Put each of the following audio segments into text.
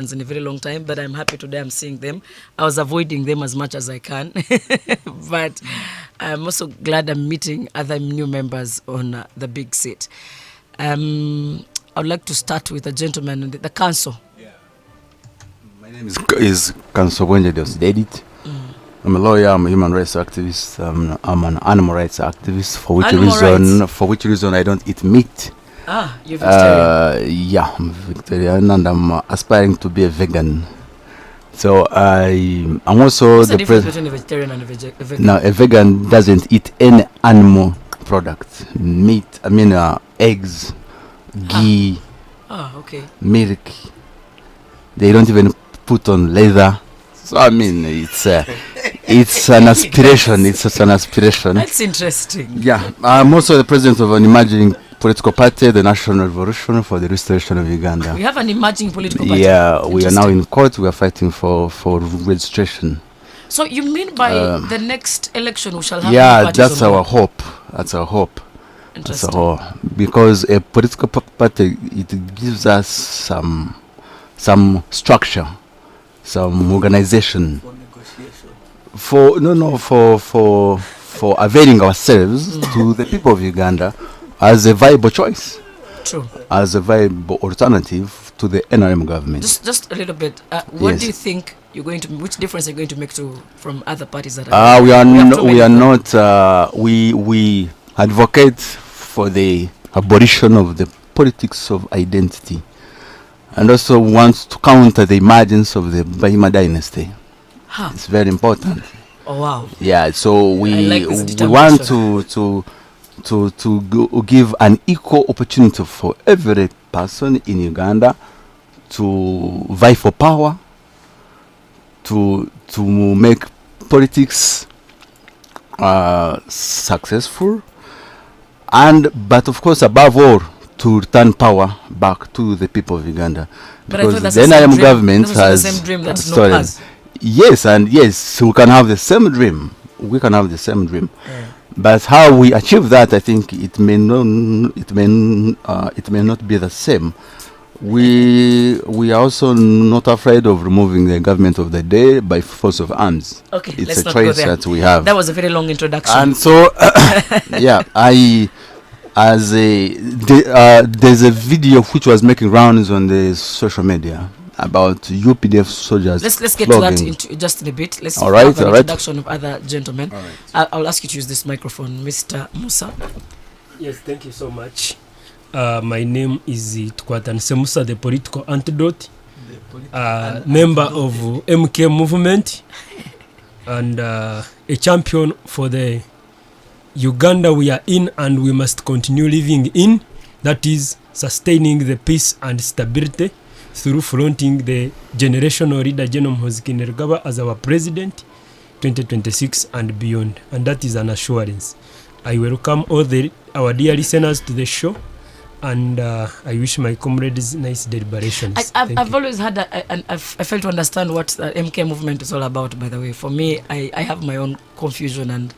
in a very long time, but I'm happy today I'm seeing them. I was avoiding them as much as I can, but I'm also glad I'm meeting other new members on the big seat. I would like to start with a gentleman in the council. Yeah. My name is Council Wendy Dedit. I'm a lawyer, I'm a human rights activist, I'm an animal rights activist, for which reason I don't eat meat. You're vegetarian? Yeah, I'm vegetarian and I'm aspiring to be a vegan. So I'm also What's the difference between a vegetarian and a vegan? No, a vegan doesn't eat any animal product. Meat, eggs, ghee, okay. milk. They don't even put on leather. So it's an aspiration. It's just an aspiration. That's interesting. Yeah, I'm also the president of an emerging political party, the National Revolution for the Restoration of Uganda. We have an emerging political party. Yeah, we are now in court. We are fighting for registration. So you mean by the next election we shall have? Yeah, that's our hope. That's our hope. Interesting. That's our hope. Because a political party, it gives us some structure, some organization. For availing ourselves to the people of Uganda as a viable choice. True. As a viable alternative to the NRM government. Just a little bit. What do you think you're going to? Which difference are you going to make from other parties that are? We advocate for the abolition of the politics of identity, and also want to counter the emergence of the Bahima dynasty. It's very important. Oh wow! Yeah, so we want to give an equal opportunity for every person in Uganda to vie for power, to make politics successful, but of course above all to return power back to the people of Uganda, because the NRM government has the same dream that Snoop has. Yes, we can have the same dream. Yeah. But how we achieve that, I think it may not be the same. We are also not afraid of removing the government of the day by force of arms. Okay, it's let's a not choice go there. that we have. That was a very long introduction. And so, there's a video which was making rounds on the social media about UPDF soldiers. Let's get to that just in a bit. Let's have an introduction of other gentlemen. I'll ask you to use this microphone, Mr. Musa. Yes, thank you so much. My name is Tukwatan Semusa, the political antidote, member of MK movement, and a champion for the Uganda we are in and we must continue living in. That is sustaining the peace and stability through fronting the generational leader General Kainerugaba as our president 2026 and beyond, and that is an assurance. I welcome all our dear listeners to the show, and I wish my comrades nice deliberations. I've always had I failed to understand what the MK movement is all about. By the way, for me, I have my own confusion and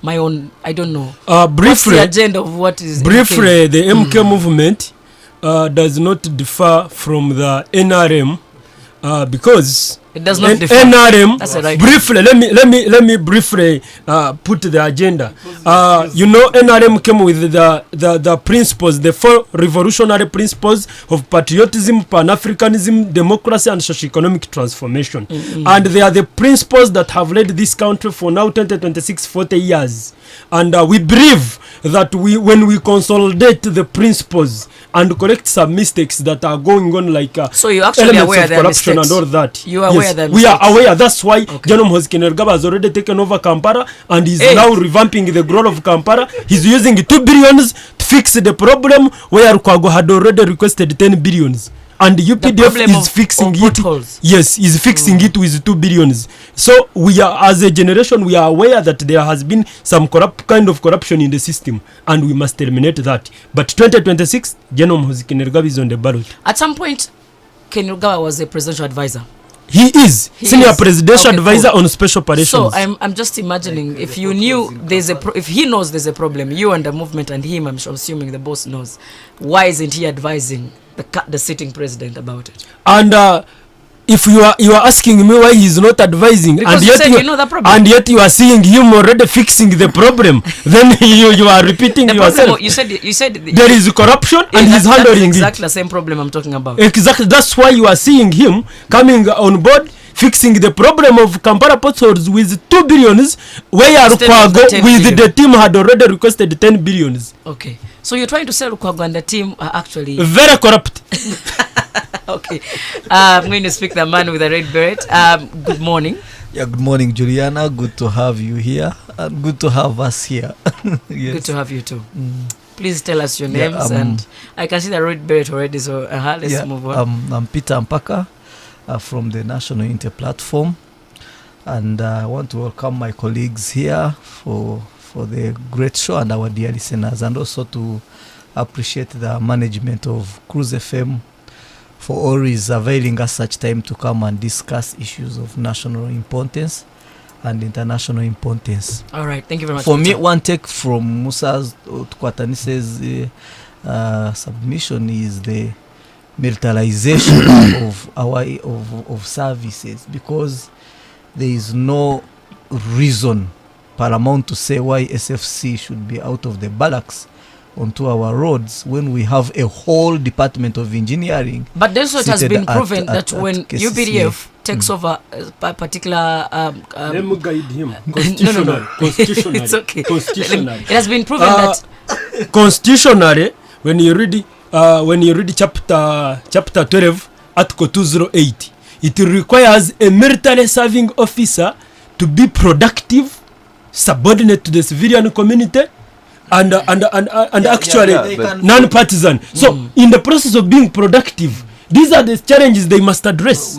my own, I don't know. Briefly, what's the agenda of what is briefly MK? The MK movement does not differ from the NRM because it does not differ. NRM. That's right. Briefly, let me briefly put the agenda. NRM came with the principles, the 4 revolutionary principles of patriotism, Pan-Africanism, democracy, and socio-economic transformation. And they are the principles that have led this country for now 40 years. And we believe that when we consolidate the principles and correct some mistakes that are going on, like so you're actually aware of corruption and all that. You are aware that we are aware. That's why General Kainerugaba has already taken over Kampala and is now revamping the growth of Kampala. He's using 2 billions to fix the problem where Kwago had already requested 10 billions. And UPDF is fixing it. Yes, is fixing it with 2 billions. So we are, as a generation, we are aware that there has been some kind of corruption in the system, and we must eliminate that. But 2026, General Kainerugaba is on the ballot. At some point, Kainerugaba was a presidential advisor. He is senior presidential advisor on special operations. So I'm just imagining, if you knew if he knows there's a problem, you and the movement and him, I'm assuming the boss knows, why isn't he advising the sitting president about it? And if you are asking me why he's not advising, Because and you yet said you know the problem. and yet you are seeing him already fixing the problem, then you are repeating The yourself. problem, you said There is corruption, and he's that's handling exactly the same problem I'm talking about. it. Exactly. That's why you are seeing him coming on board, fixing the problem of Kampala potholes with 2 billions, where Instead of the Lukwago 10 with billion. the team had already requested 10 billions. Okay, so you're trying to say Lukwago and the team are actually Very corrupt. okay. I'm going to speak the man with the red beret. Good morning. Yeah, good morning, Juliana. Good to have you here, and good to have us here. Yes. Good to have you too. Please tell us your Yeah, names, and I can see the red beret already. So let's Yeah, move on. I'm Peter Mpaka from the National Inter Platform, and I want to welcome my colleagues here for the great show and our dear listeners, and also to appreciate the management of CROOZE FM for always availing us such time to come and discuss issues of national importance and international importance. All right, thank you very much. For me, Peter. one take from Musa's Kwatanise's submission is the militarization of our of services, because there is no reason paramount to say why SFC should be out of the barracks onto our roads when we have a whole department of engineering. But also it has seated been proven that at when KCCA. UPDF takes over a particular Let me guide him. no. Constitutionally. It's okay. Constitutionally. It has been proven that Constitutionally, when you read chapter 12, article 208, it requires a military serving officer to be productive, subordinate to the civilian community, and actually non-partisan. So in the process of being productive, these are the challenges they must address.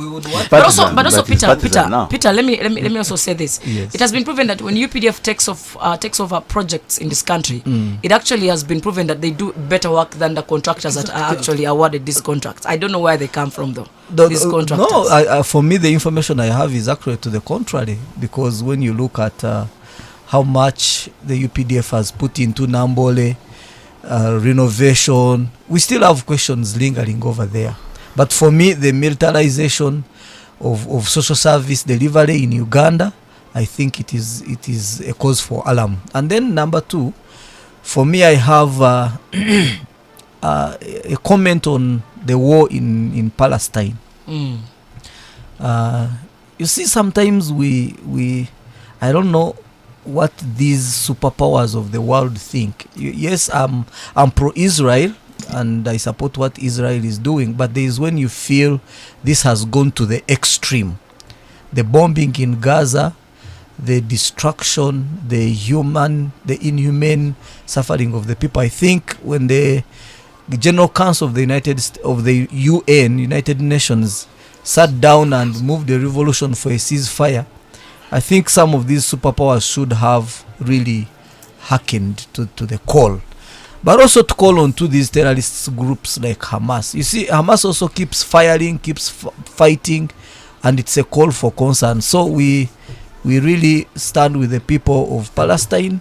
but also Peter, let me also say this. Yes. It has been proven that when UPDF takes over projects in this country, it actually has been proven that they do better work than the contractors that are actually awarded these contracts. I don't know where they come from though. These contractors. No, for me the information I have is accurate to the contrary, because when you look at how much the UPDF has put into Nambole renovation, we still have questions lingering over there. But for me, the militarization of social service delivery in Uganda, I think it is a cause for alarm. And then number two, for me, I have a comment on the war in Palestine. You see, sometimes we I don't know what these superpowers of the world think. Yes, I'm pro-Israel, and I support what Israel is doing, but there is when you feel this has gone to the extreme. The bombing in Gaza, the destruction, the inhumane suffering of the people. I think when the General Council of the UN, United Nations, sat down and moved the revolution for a ceasefire, I think some of these superpowers should have really hearkened to the call. But also to call on to these terrorist groups like Hamas. You see, Hamas also keeps firing, keeps fighting, and it's a call for concern. So we really stand with the people of Palestine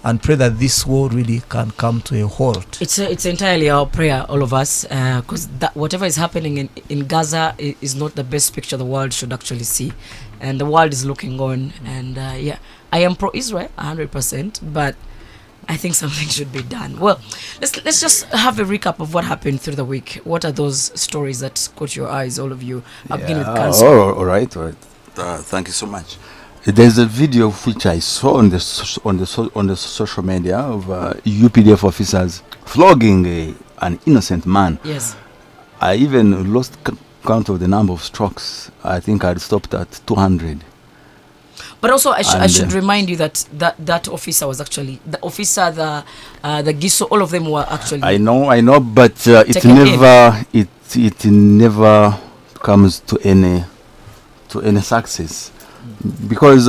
and pray that this war really can come to a halt. It's entirely our prayer, all of us, because whatever is happening in Gaza is not the best picture the world should actually see, and the world is looking on. And I am pro-Israel 100%, but I think something should be done. Well, let's just have a recap of what happened through the week. What are those stories that caught your eyes, all of you? I'll begin with Council. All right. Thank you so much. There's a video which I saw on the social media of UPDF officers flogging an innocent man. Yes. I even lost count of the number of strokes. I think I'd stopped at 200. But also, I should remind you that officer was actually the officer, the Giso, all of them were actually. I know, but it never comes to any success, because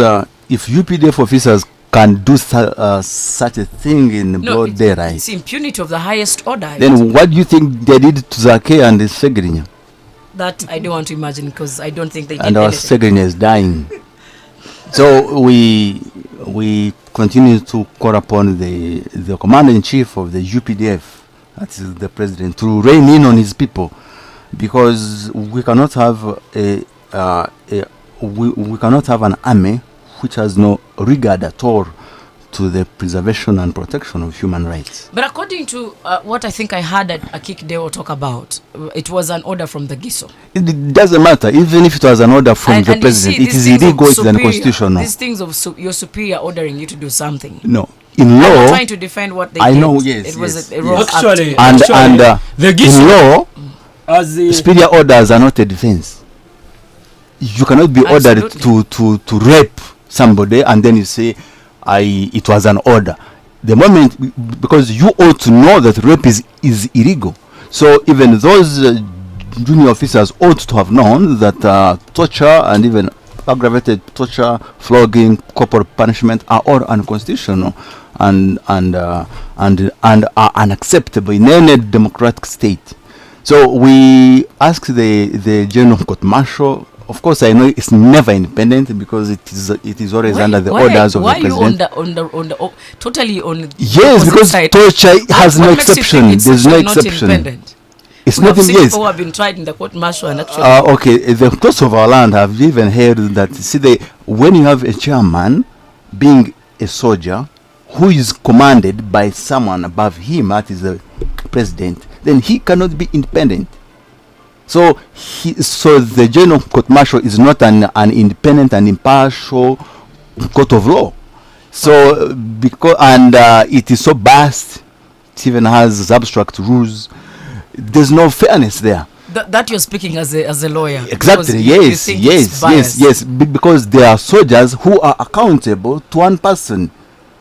if UPDF officers can do such a thing in broad daylight, it's impunity of the highest order. Then what do you think they did to Zake and Segrinya? That I don't want to imagine, because I don't think they did and our anything. Segrinya is dying. So we continue to call upon the commander-in-chief of the UPDF, that is the president, to rein in on his people, because we cannot have we cannot have an army which has no regard at all to the preservation and protection of human rights. But according to what I think I heard Akik Deo talk about, it was an order from the GISO. It doesn't matter, even if it was an order from the president, it is illegal, it is unconstitutional. These things of your superior ordering you to do something. No. In law, I'm trying to defend what they I did. know, yes. It was yes, a wrong Actually, act. the GISO, in law, as the superior orders are not a defense. You cannot be ordered to rape somebody and then you say, it was an order. The moment, because you ought to know that rape is illegal. So even those junior officers ought to have known that torture and even aggravated torture, flogging, corporal punishment are all unconstitutional and are unacceptable in any democratic state. So we ask the General Court Martial. Of course, I know it's never independent because it is always under the orders of the president. Why are you totally on? Yes, because side? torture has no What makes you exception. think it's There's no not exception. independent? It's We not have seen yes. people who have been tried in the court martial and actually. Okay, the courts of our land have even heard that. See, when you have a chairman being a soldier who is commanded by someone above him, that is the president, then he cannot be independent. So the General Court Martial is not an independent and impartial court of law. So it is so vast, it even has abstract rules. There's no fairness there. That you're speaking as a lawyer. Exactly. Yes. Because there are soldiers who are accountable to one person.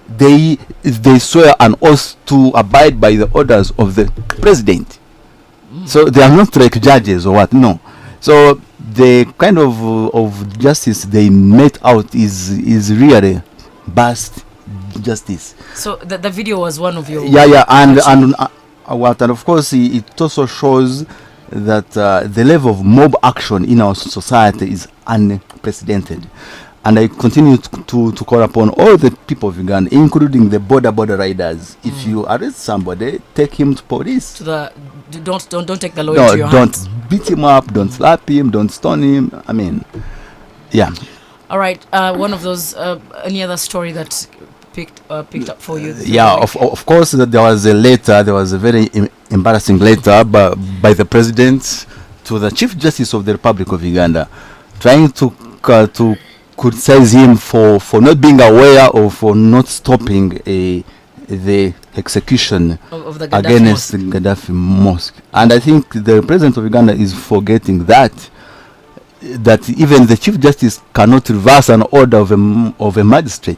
They swear an oath to abide by the orders of the president. So they are not like judges or what. No. So the kind of justice they mete out is really vast justice. So the video was one of your. And of course it also shows that the level of mob action in our society is unprecedented. And I continue to call upon all the people of Uganda, including the border riders. If you arrest somebody, take him to police. Don't take the law into your hands. Don't beat him up, don't slap him, don't stone him. I mean, yeah. All right. One of those. Any other story that picked up for you? Of course, there was a letter. There was a very embarrassing letter by the president to the Chief Justice of the Republic of Uganda, trying to criticize him for not being aware or for not stopping the execution of the Gaddafi against the Gaddafi mosque. And I think the president of Uganda is forgetting that even the Chief Justice cannot reverse an order of a magistrate.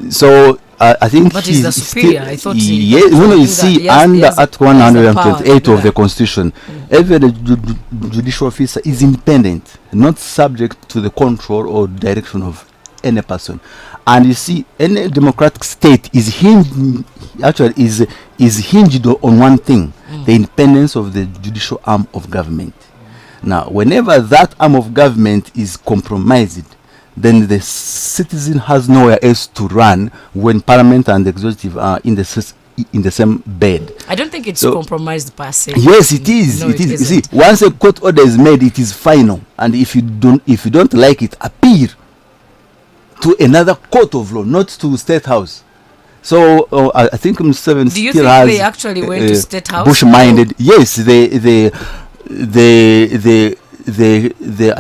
So I think but he's the superior. I thought under Article 128 of the Constitution, every judicial officer is independent, not subject to the control or direction of any person. And you see, any democratic state is hinged on one thing: the independence of the judicial arm of government. Now, whenever that arm of government is compromised, then the citizen has nowhere else to run when parliament and the executive are in the same bed. I don't think it's compromised per se. Yes, it is. No, it is. You isn't. see, once a court order is made, it is final. And if you don't like it, appeal to another court of law, not to State House. So I think Museveni Do you still think has they actually went to State House? Bush-minded. Yes, I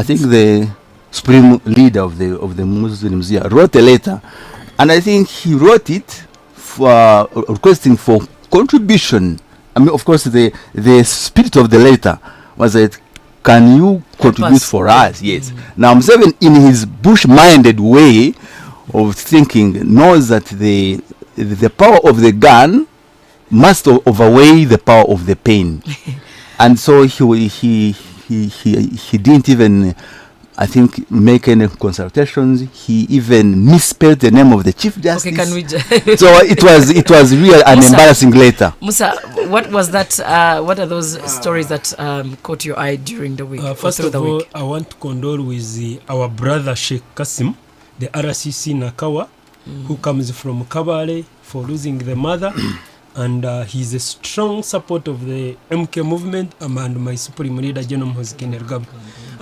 think the supreme leader of the Muslims here wrote a letter, and I think he wrote it for requesting for contribution. I mean, of course, the spirit of the letter was that, can you contribute for us? Yes. Now, Museveni, in his Bush-minded way of thinking, knows that the power of the gun must overweigh the power of the pen, and so he didn't even, I think, make any consultations. He even misspelled the name of the Chief Justice. Okay, can we so it was really an embarrassing letter. Musa, what was that? What are those stories that caught your eye during the week? First of all, I want to condole with our brother Sheikh Kasim, the RCC Nakawa, who comes from Kabale, for losing the mother. And he's a strong support of the MK movement and my supreme leader, General Mhozi Kainerugaba.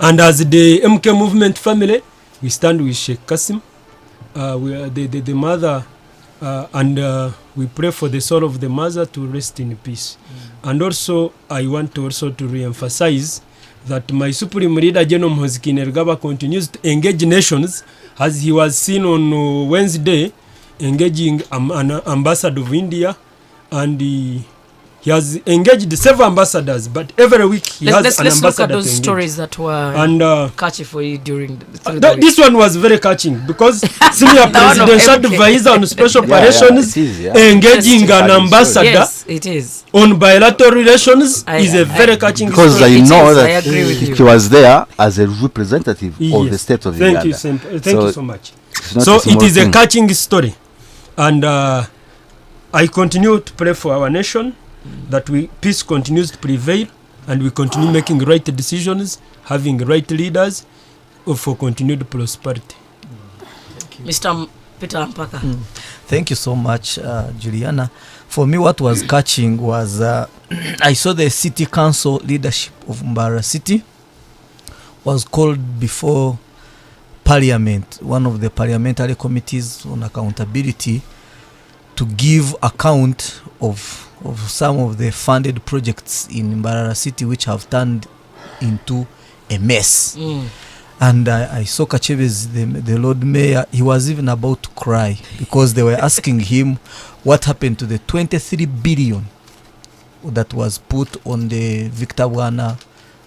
And as the MK movement family, we stand with Sheikh Kasim. We are the mother, and we pray for the soul of the mother to rest in peace. And also, I want to re-emphasize that my Supreme Leader, General Mhoziki Nergaba, continues to engage nations, as he was seen on Wednesday, engaging an ambassador of India, and he has engaged several ambassadors, but every week he has an ambassador. Let's look at those stories that were catchy for you during the this one was very catching, because senior presidential advisor on special operations engaging an ambassador on bilateral relations is a very catching story. Because I know that he was there as a representative of the state of Uganda. Thank you so much. So it is a catching story, and I continue to pray for our nation, that peace continues to prevail, and we continue making right decisions, having right leaders for continued prosperity. Mr. Peter Mpaka. Thank you so much, Juliana. For me, what was catching was I saw the city council leadership of Mbarara City was called before Parliament, one of the parliamentary committees on accountability, to give account of some of the funded projects in Mbarara City which have turned into a mess. And I saw Kachebez, the Lord Mayor, he was even about to cry, because they were asking him what happened to the 23 billion that was put on the Victor Bwana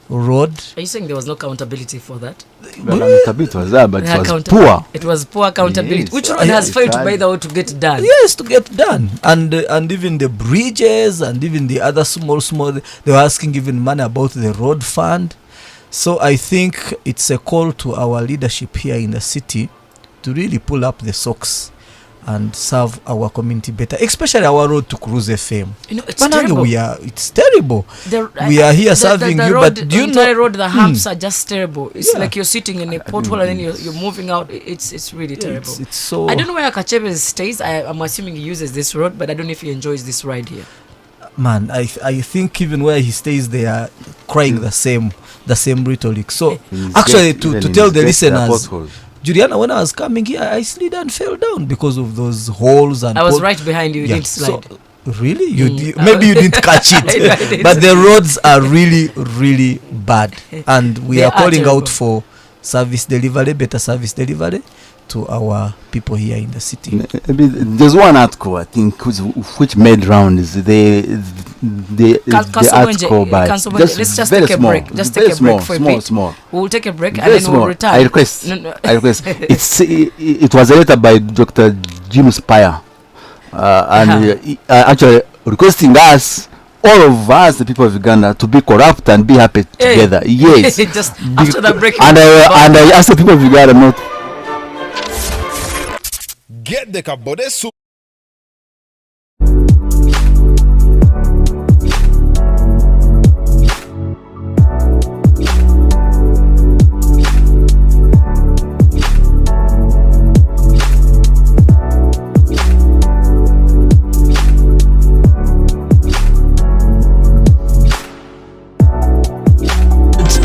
road. Are you saying there was no accountability for that? Well, accountability was there, but it was poor. It was poor accountability. Yes. Which road has failed by the way to get done? Yes, to get done. And even the bridges and even the other small, they were asking even money about the road fund. So I think it's a call to our leadership here in the city to really pull up the socks and serve our community better, especially our road to CROOZE FM. It's terrible. It's terrible. We are here serving you, but do you know? The road, the humps are just terrible. It's like you're sitting in a pothole and then you're moving out. It's really terrible. It's so. I don't know where Kachebe stays. I'm assuming he uses this road, but I don't know if he enjoys this ride here. Man, I think even where he stays, they are crying the same rhetoric. So actually, to tell the listeners, Juliana, when I was coming here, I slid and fell down because of those holes. And I was right behind you. You didn't slide. So, really? Maybe you didn't catch it. But the roads are really, really bad. And we are calling out for service delivery, better service delivery to our people here in the city. There's one article, I think, which made rounds. The article by let's just take a break. Just take a break for a bit. Small. We'll take a break and then we'll return. I request. It was a letter by Dr. Jim Spire, and actually requesting us, all of us, the people of Uganda, to be corrupt and be happy together. Yes. Just after the break. And I asked the people of Uganda not. Get the Kabode soup.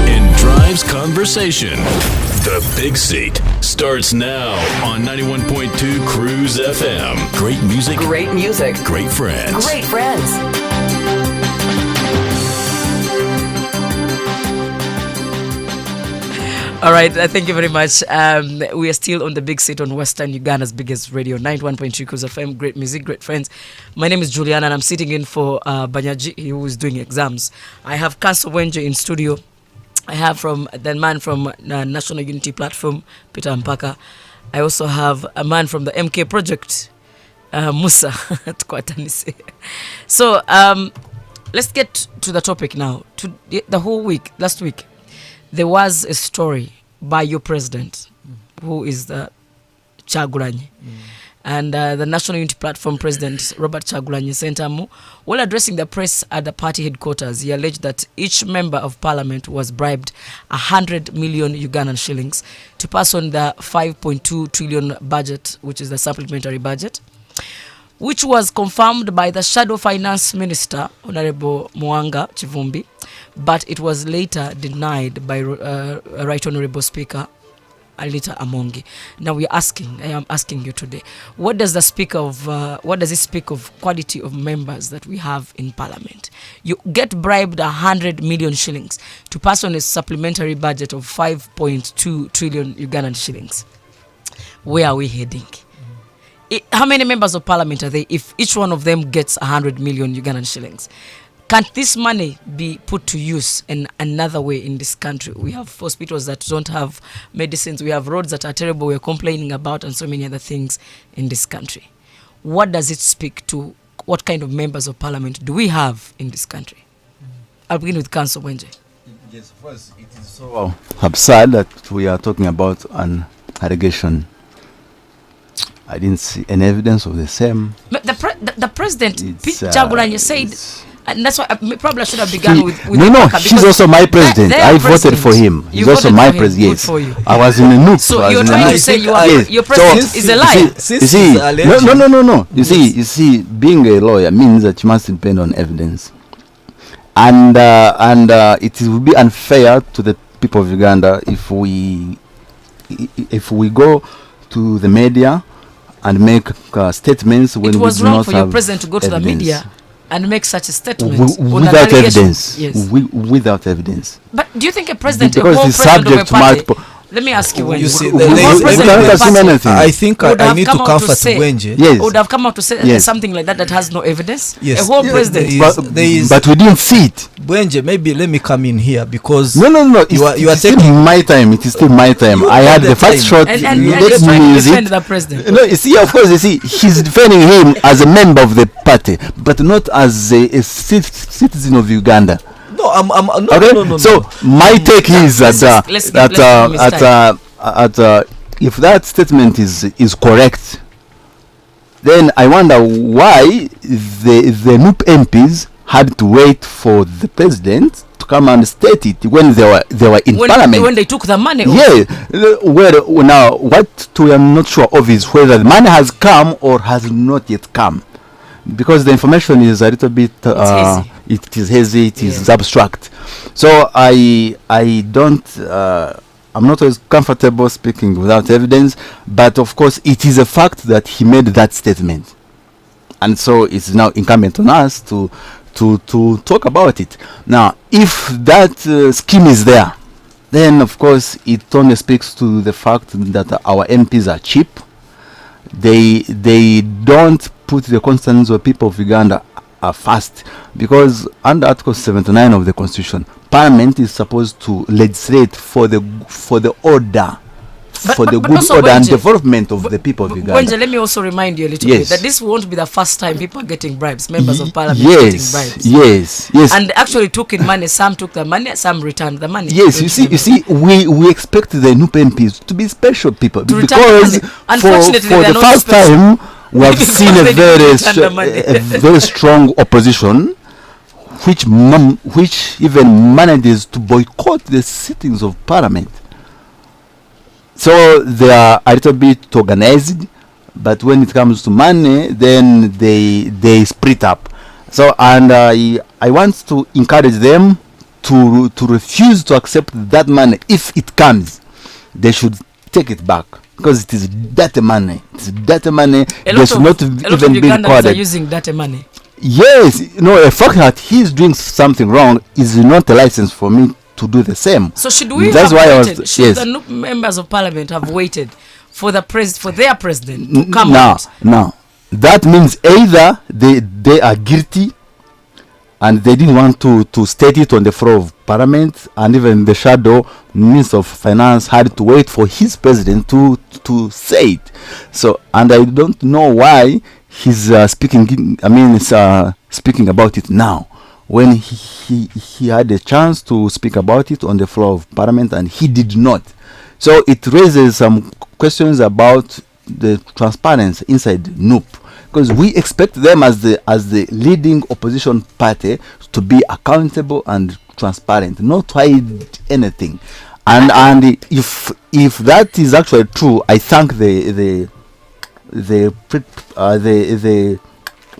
And drives conversation. The Big Seat starts now on 91.2 CROOZE FM. Great music. Great music. Great friends. Great friends. All right, thank you very much. We are still on the Big Seat on Western Uganda's biggest radio, 91.3 CROOZE FM. Great music, great friends. My name is Juliana and I'm sitting in for Banyaji, who is doing exams. I have Kanso Wenje in studio. I have from the man from National Unity Platform, Peter Mpaka. I also have a man from the MK Project, Musa. So let's get to the topic now. The whole week, last week, there was a story by your president, who is the Chagulanyi. And the National Unity Platform President, Robert Chagulanyi Sentamu, while addressing the press at the party headquarters, he alleged that each member of parliament was bribed 100 million Ugandan shillings to pass on the 5.2 trillion budget, which is the supplementary budget. which was confirmed by the Shadow Finance Minister, Honorable Mwanga Chivumbi, but it was later denied by Right Honorable Speaker Alita Amongi. Now I am asking you today, what does it speak of quality of members that we have in Parliament? You get bribed 100 million shillings to pass on a supplementary budget of 5.2 trillion Ugandan shillings. Where are we heading? How many members of Parliament are there if each one of them gets 100 million Ugandan shillings? Can't this money be put to use in another way in this country? We have hospitals that don't have medicines. We have roads that are terrible we're complaining about, and so many other things in this country. What does it speak to? What kind of members of Parliament do we have in this country? I'll begin with Council Wenje. Yes, first, it is so absurd that we are talking about an allegation. I didn't see any evidence of the same. But the president, It's, Jagulanye, said, and that's why probably I should have begun with no, Kaka, he's also my president. I voted for him. He's also my president. Yes, for you. I was in the nook. So you're trying to say your president is a liar? No. You see, being a lawyer means that you must depend on evidence, and it would be unfair to the people of Uganda if we go to the media and make statements when it was we do wrong not for your have president to go to the evidence. media and make such a statement without evidence. Yes. Without evidence. But do you think a president, Because a whole it's president of a subject to party, multiple. let me ask you, Wenje, You see, the the- whole the- president of a the- party anything. I think would I have need come to out to comfort say- Wenje. Yes. would have come out to say Yes. something like that has no evidence. Yes. A whole Yeah, president. there is- But we didn't see it. Wenje, maybe let me come in here because No. You are It's still taking- my time. It is still my time. You I had had the the first time. shot. And Let just trying me to use defend it. the president. No, you see, of course, he's defending him as a member of the party, but not as a citizen of Uganda. no, I'm no, Okay, no. so my take is let's that give him his if that statement is correct, then I wonder why the NUP MPs had to wait for the president to come and state it when they were in Parliament. When they took the money. Yeah, well, now what we are not sure of is whether the money has come or has not yet come, because the information is a little bit hazy. it is hazy, it is abstract. So I don't I'm not always comfortable speaking without evidence, but of course it is a fact that he made that statement, and so it's now incumbent on us to talk about it. Now, if that scheme is there, then of course it only speaks to the fact that our MPs are cheap. They don't put the concerns of people of Uganda first, because under Article 79 of the Constitution, Parliament is supposed to legislate for the order, for the but good also, order and Wenje, development of the people of Uganda. Wenje, let me also remind you a little Yes. bit that this won't be the first time people are getting bribes, members of Parliament getting bribes. Yes. And they actually took in money. Some took the money, some returned the money. Yes, Don't you see, we expect the NUP MPs to be special people, To return because money. Unfortunately, for they are the not first special. time we have Because seen they a didn't return the money. very strong opposition, which even manages to boycott the sittings of Parliament. So they are a little bit organized, but when it comes to money, then they split up. So, and I want to encourage them to refuse to accept that money. If it comes, they should take it back, because it is dirty money. It's dirty money. They should not a lot even of be Ugandans are recorded. using that money. Yes, the fact that he's doing something wrong is not a license for me to do the same. So should we That's have why I was- waited? Should yes. the new members of Parliament have waited for their president to come Now, out? that means either they are guilty and they didn't want to state it on the floor of Parliament, and even the shadow Minister of Finance had to wait for his president to say it. So, and I don't know why he's speaking about it now, when he had a chance to speak about it on the floor of Parliament and he did not. So it raises some questions about the transparency inside NUP, because we expect them as the leading opposition party to be accountable and transparent, not hide anything. And if that is actually true, I thank the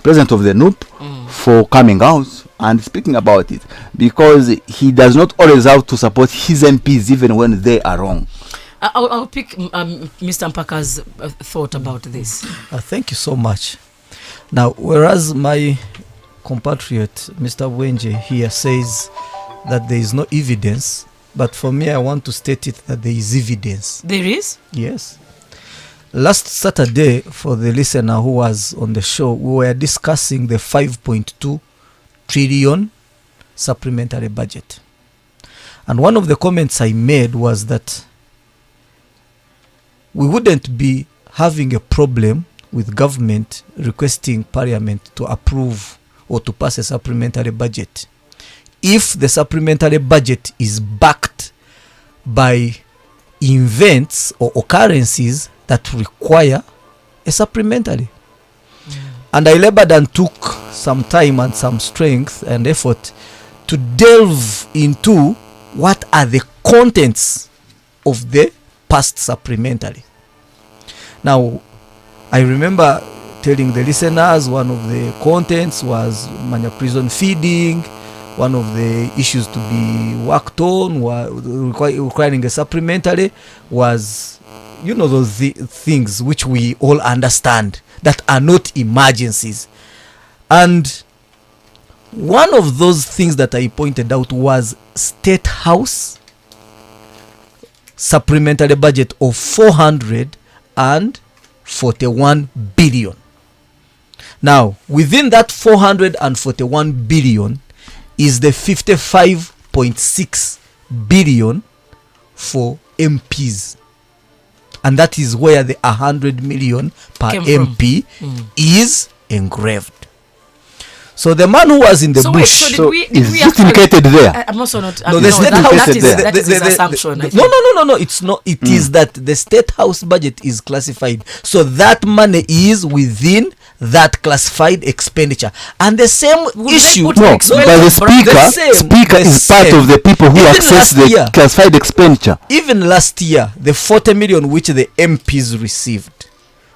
president of the NUP for coming out and speaking about it, because he does not always have to support his MPs even when they are wrong. I'll pick Mr. Mpaka's thought about this. Thank you so much. Now, whereas my compatriot, Mr. Wenje, here says that there is no evidence, but for me, I want to state it that there is evidence. There is? Yes. Last Saturday, for the listener who was on the show, we were discussing the 5.2 trillion supplementary budget. And one of the comments I made was that we wouldn't be having a problem with government requesting parliament to approve or to pass a supplementary budget if the supplementary budget is backed by events or occurrences that require a supplementary. And I labored and took some time and some strength and effort to delve into what are the contents of the past supplementary. Now, I remember telling the listeners one of the contents was Manya prison feeding. One of the issues to be worked on, requiring a supplementary, was, you know, those things which we all understand that are not emergencies. And one of those things that I pointed out was State House supplementary budget of 441 billion. Now, within that 441 billion is the 55.6 billion for MPs. And that is where the 100 million per MP is engraved. So the man who was in the bush, is it indicated there? I'm also not. No, the State House that is his assumption. No, it's not. It is that the State House budget is classified, so that money is within that classified expenditure. And the same issue. No, but the speaker is part of the people who access the classified expenditure. Even last year, the 40 million which the MPs received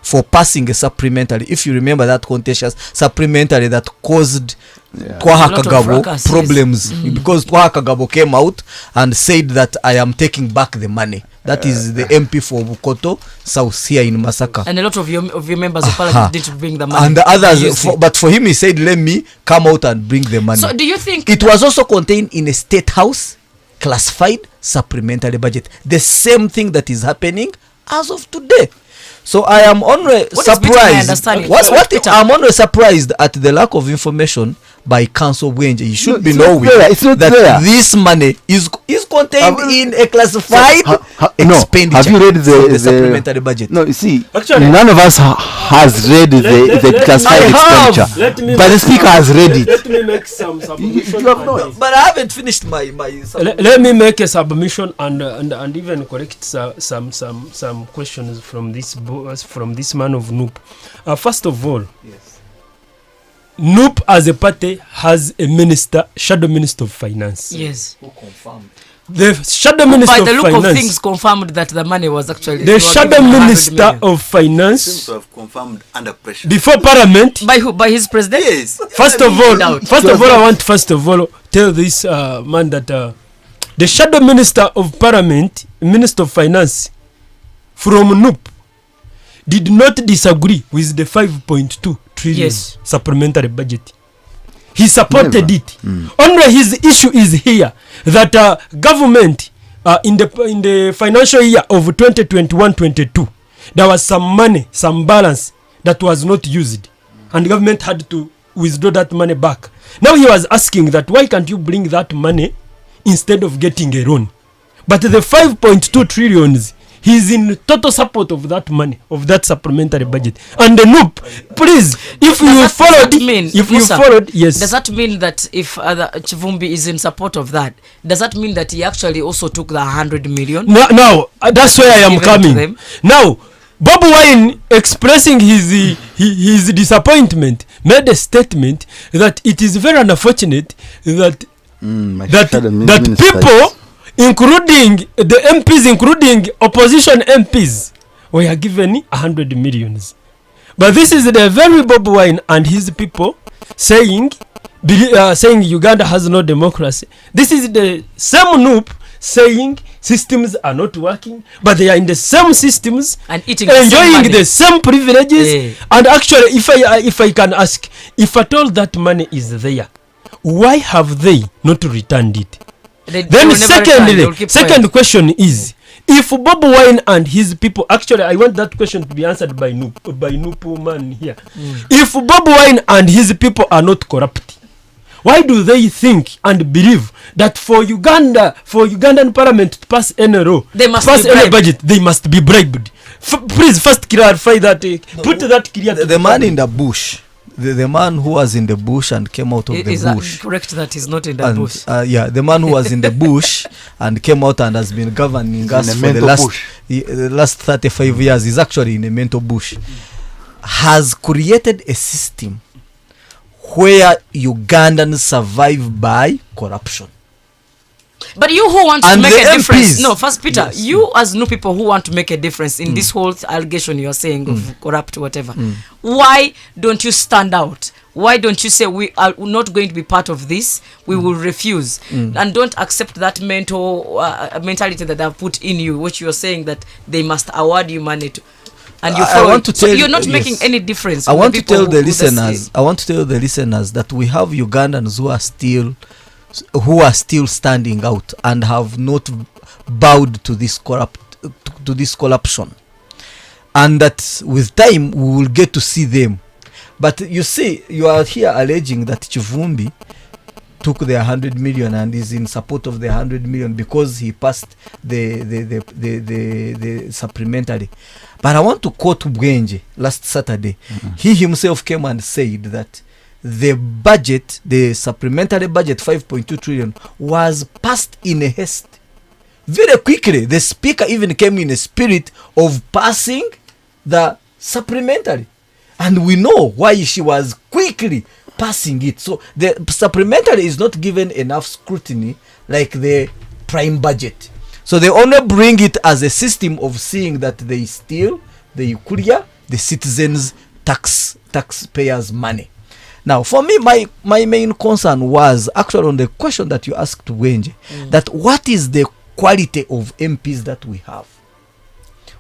for passing a supplementary, if you remember that contentious supplementary that caused Twaha Kagabo problems, because Twaha Kagabo came out and said that I am taking back the money. That is the MP for Bukoto South here in Masaka. And a lot of your members of parliament didn't bring the money. And the others, but for him he said, let me come out and bring the money. So do you think it was also contained in a State House classified supplementary budget? The same thing that is happening as of today. So I am always surprised. I'm always surprised at the lack of information by Council Wenje. You should be knowing that this money is contained in a classified expenditure. Have you read the supplementary budget? No, you see, actually, none of us has read the classified expenditure, but the speaker has read it. Let me make some submission. But I haven't finished my let me make a submission and even correct some questions from this man of NUP. First of all, yes, NUP as a party has a shadow minister of finance. Yes. Who confirmed? The shadow minister of finance. By the look of things, confirmed that the money was actually. The shadow minister of finance seems to have confirmed under pressure before parliament. By who? By his president? Yes. First of all, I want tell this man that the shadow minister of parliament, minister of finance, from NUP, did not disagree with the 5.2 trillion supplementary budget. He supported it. Only his issue is here that government in the financial year of 2021-22, there was some money, some balance that was not used, and the government had to withdraw that money back. Now he was asking that why can't you bring that money instead of getting a loan? But the 5.2 trillions, he's in total support of that money, of that supplementary budget. And the NUP, please, if you followed, yes. Does that mean that if Chivumbi is in support of that, does that mean that he actually also took the 100 million? No, that's where I am coming. Now, Bob Wine, expressing his disappointment, made a statement that it is very unfortunate that people, including the MPs, including opposition MPs, were given 100 millions. But this is the very Bob Wine and his people saying Uganda has no democracy. This is the same Noop saying systems are not working, but they are in the same systems and enjoying the same privileges. And actually, if I can ask, if at all that money is there, why have they not returned it? Then second question is, if Bob Wine and his people, actually I want that question to be answered by Noop man here. If Bob Wine and his people are not corrupt, why do they think and believe that for Ugandan parliament to pass any law, any budget, they must be bribed? Please first clarify that. Put that clear. The man in the bush, the man who was in the bush and came out of the bush. Correct that he's not in the bush. The man who was in the bush and came out and has been governing us for the last 35 years is actually in a mental bush. Has created a system where Ugandans survive by corruption. But you who want to make a difference, MPs, first Peter, you as new people who want to make a difference in this whole allegation you are saying of corrupt whatever, why don't you stand out? Why don't you say we are not going to be part of this, we will refuse, and don't accept that mentality that they have put in you, which you are saying that they must award you money to. And you follow so you're not making any difference. I want to tell the listeners that we have Ugandans who are still standing out and have not bowed to this corruption, and that with time we will get to see them. But you see, you are here alleging that Chivumbi took the 100 million and is in support of the 100 million because he passed the supplementary. But I want to quote Bwenje last Saturday. He himself came and said that the budget, the supplementary budget, 5.2 trillion, was passed in a haste. Very quickly, the speaker even came in a spirit of passing the supplementary. And we know why she was quickly passing it. So the supplementary is not given enough scrutiny like the prime budget. So they only bring it as a system of seeing that they steal, they clear the citizens' taxpayers' money. Now, for me, my main concern was actually on the question that you asked Wenje, that what is the quality of MPs that we have?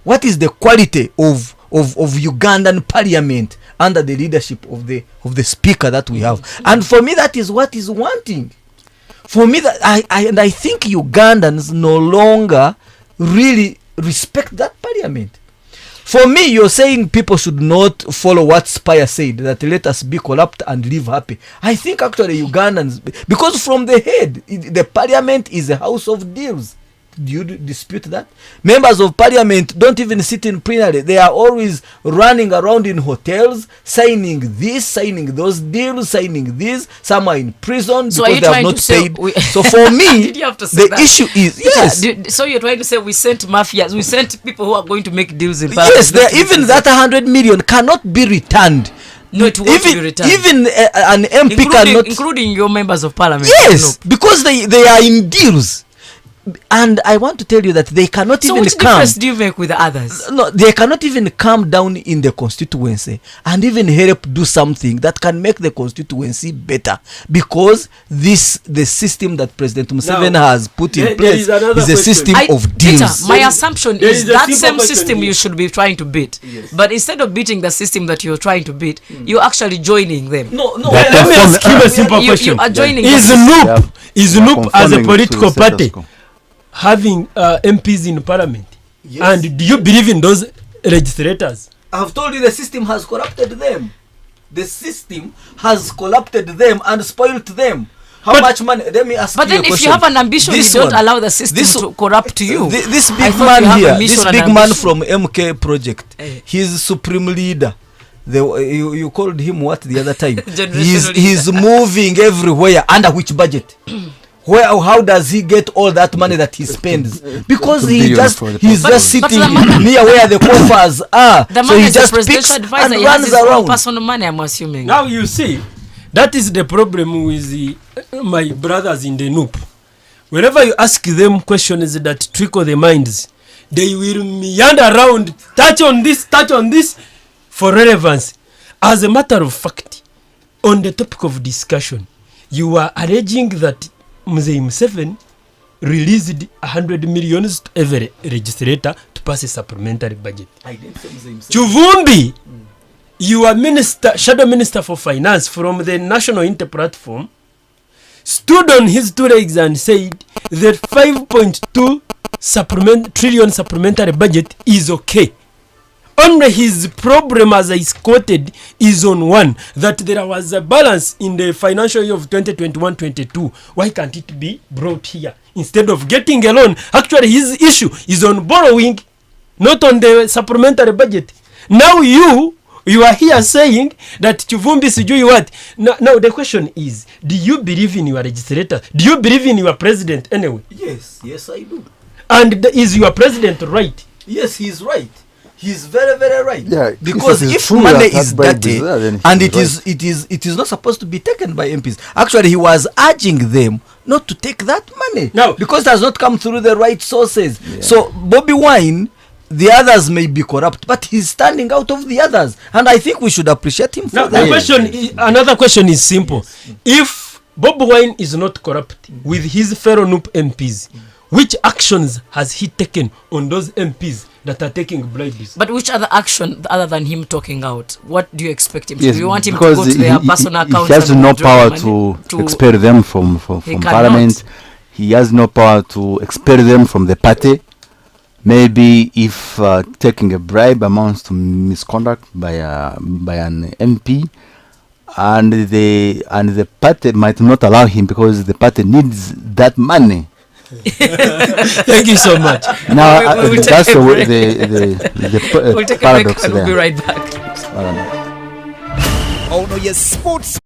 What is the quality of Ugandan parliament under the leadership of the speaker that we have? And for me, that is what is wanting. For me, that I think Ugandans no longer really respect that parliament. For me, you're saying people should not follow what Spire said, that let us be corrupt and live happy. I think actually Ugandans, because from the head, the parliament is a house of deals. Do you dispute that? Members of parliament don't even sit in plenary. They are always running around in hotels, signing this, signing those deals, signing this. Some are in prison because they have not paid. So for me, the issue is, yes. So you're trying to say we sent mafias, we sent people who are going to make deals in parliament. Yes, even that 100 million cannot be returned. No, it won't be returned. Even an MP cannot. Including your members of parliament. Yes, because they are in deals. And I want to tell you that they cannot even come. So which difference do you make with the others? No, they cannot even come down in the constituency and even help do something that can make the constituency better, because the system that President Museveni has put in place is a system of deals. Peter, my assumption is that same system you should be trying to beat. Yes. But instead of beating the system that you're trying to beat, you're actually joining them. No. Let me ask you a simple question. You are joining Is Noop as a political party having MPs in parliament? Yes. And do you believe in those legislators? I have told you the system has corrupted them. The system has corrupted them and spoiled them. How much money? Let me ask you a question. But then if you have an ambition, you don't allow the system to corrupt you. This big man here, this big man from MK Project, he's supreme leader. You called him what the other time? He's moving everywhere. Under which budget? How does he get all that money that he spends? Because he's just sitting near where the coffers are. The so he just picks and runs around. Personal money, I'm assuming. Now you see, that is the problem with my brothers in the Noop. Whenever you ask them questions that trickle their minds, they will meander around, touch on this, for relevance, as a matter of fact, on the topic of discussion, you are alleging that Mzee Museveni released 100 million to every registrator to pass a supplementary budget. I didn't say Chuvumbi, you are shadow minister for finance from the National Inter Platform, stood on his two legs and said that 5.2 trillion supplementary budget is okay. Only his problem, as I quoted, is on one, that there was a balance in the financial year of 2021-22. Why can't it be brought here instead of getting a loan? Actually, his issue is on borrowing, not on the supplementary budget. Now you are here saying that Chuvumbi sijui what. Now the question is, do you believe in your legislator? Do you believe in your president anyway? Yes, I do. And is your president right? Yes, he's right. He's very, very right. Yeah, because if money is dirty and it is not supposed to be taken by MPs. Actually, he was urging them not to take that money. No, because it has not come through the right sources. Yeah. So Bobby Wine, the others may be corrupt, but he's standing out of the others, and I think we should appreciate him for that. Another question is simple. If Bob Wine is not corrupt with his fellow NUP MPs, which actions has he taken on those MPs that are taking bribes? But which other action other than him talking out? What do you expect him to do? Do you want him to because go to their personal account? He has no power to expel them from parliament. He has no power to expel them from the party. Maybe if taking a bribe amounts to misconduct by an MP, and the party might not allow him because the party needs that money. Thank you so much. Now we'll that's the we'll take paradox a break and there. we'll be right back. Oh no, yes, sports.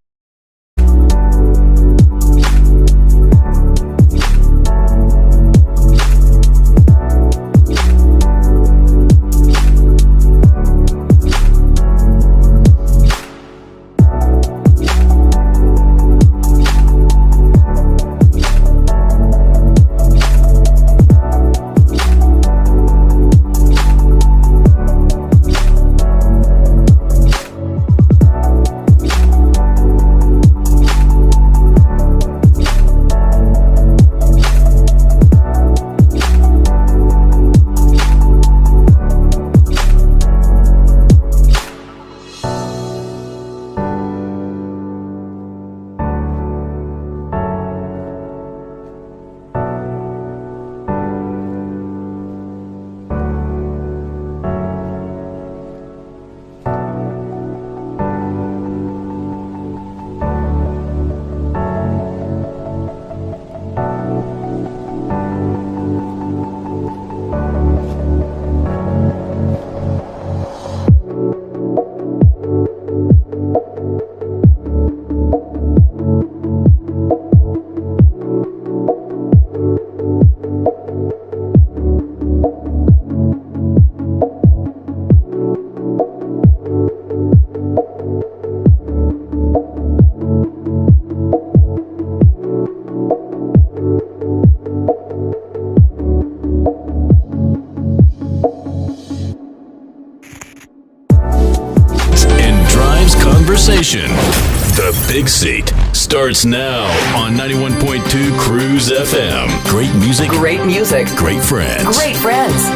The Big Seat starts now on 91.2 CROOZE FM. Great music. Great music. Great friends. Great friends.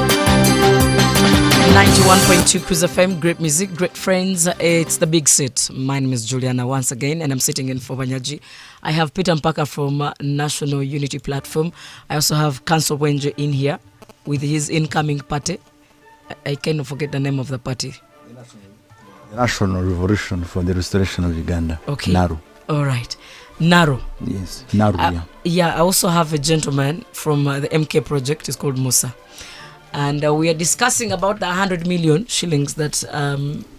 91.2 CROOZE FM. Great music, great friends. It's The Big Seat. My name is Juliana once again, and I'm sitting in for Banyaji. I have Peter Mpaka from National Unity Platform. I also have Council Wenje in here with his incoming party. I kind of forget the name of the party. National Revolution for the Restoration of Uganda. Okay. NARU. All right. NARU. Yes, NARU. Yeah, I also have a gentleman from the MK project. It's called Musa. And we are discussing about the 100 million shillings that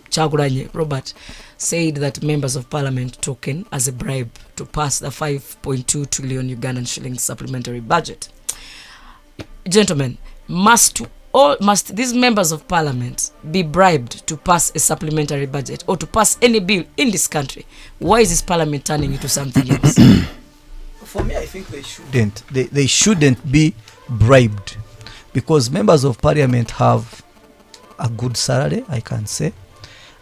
Chaguranye, Robert, said that members of parliament took in as a bribe to pass the 5.2 trillion Ugandan shillings supplementary budget. Gentlemen, must these members of parliament be bribed to pass a supplementary budget or to pass any bill in this country? Why is this parliament turning into something else? For me, I think they shouldn't. They shouldn't be bribed, because members of parliament have a good salary, I can say,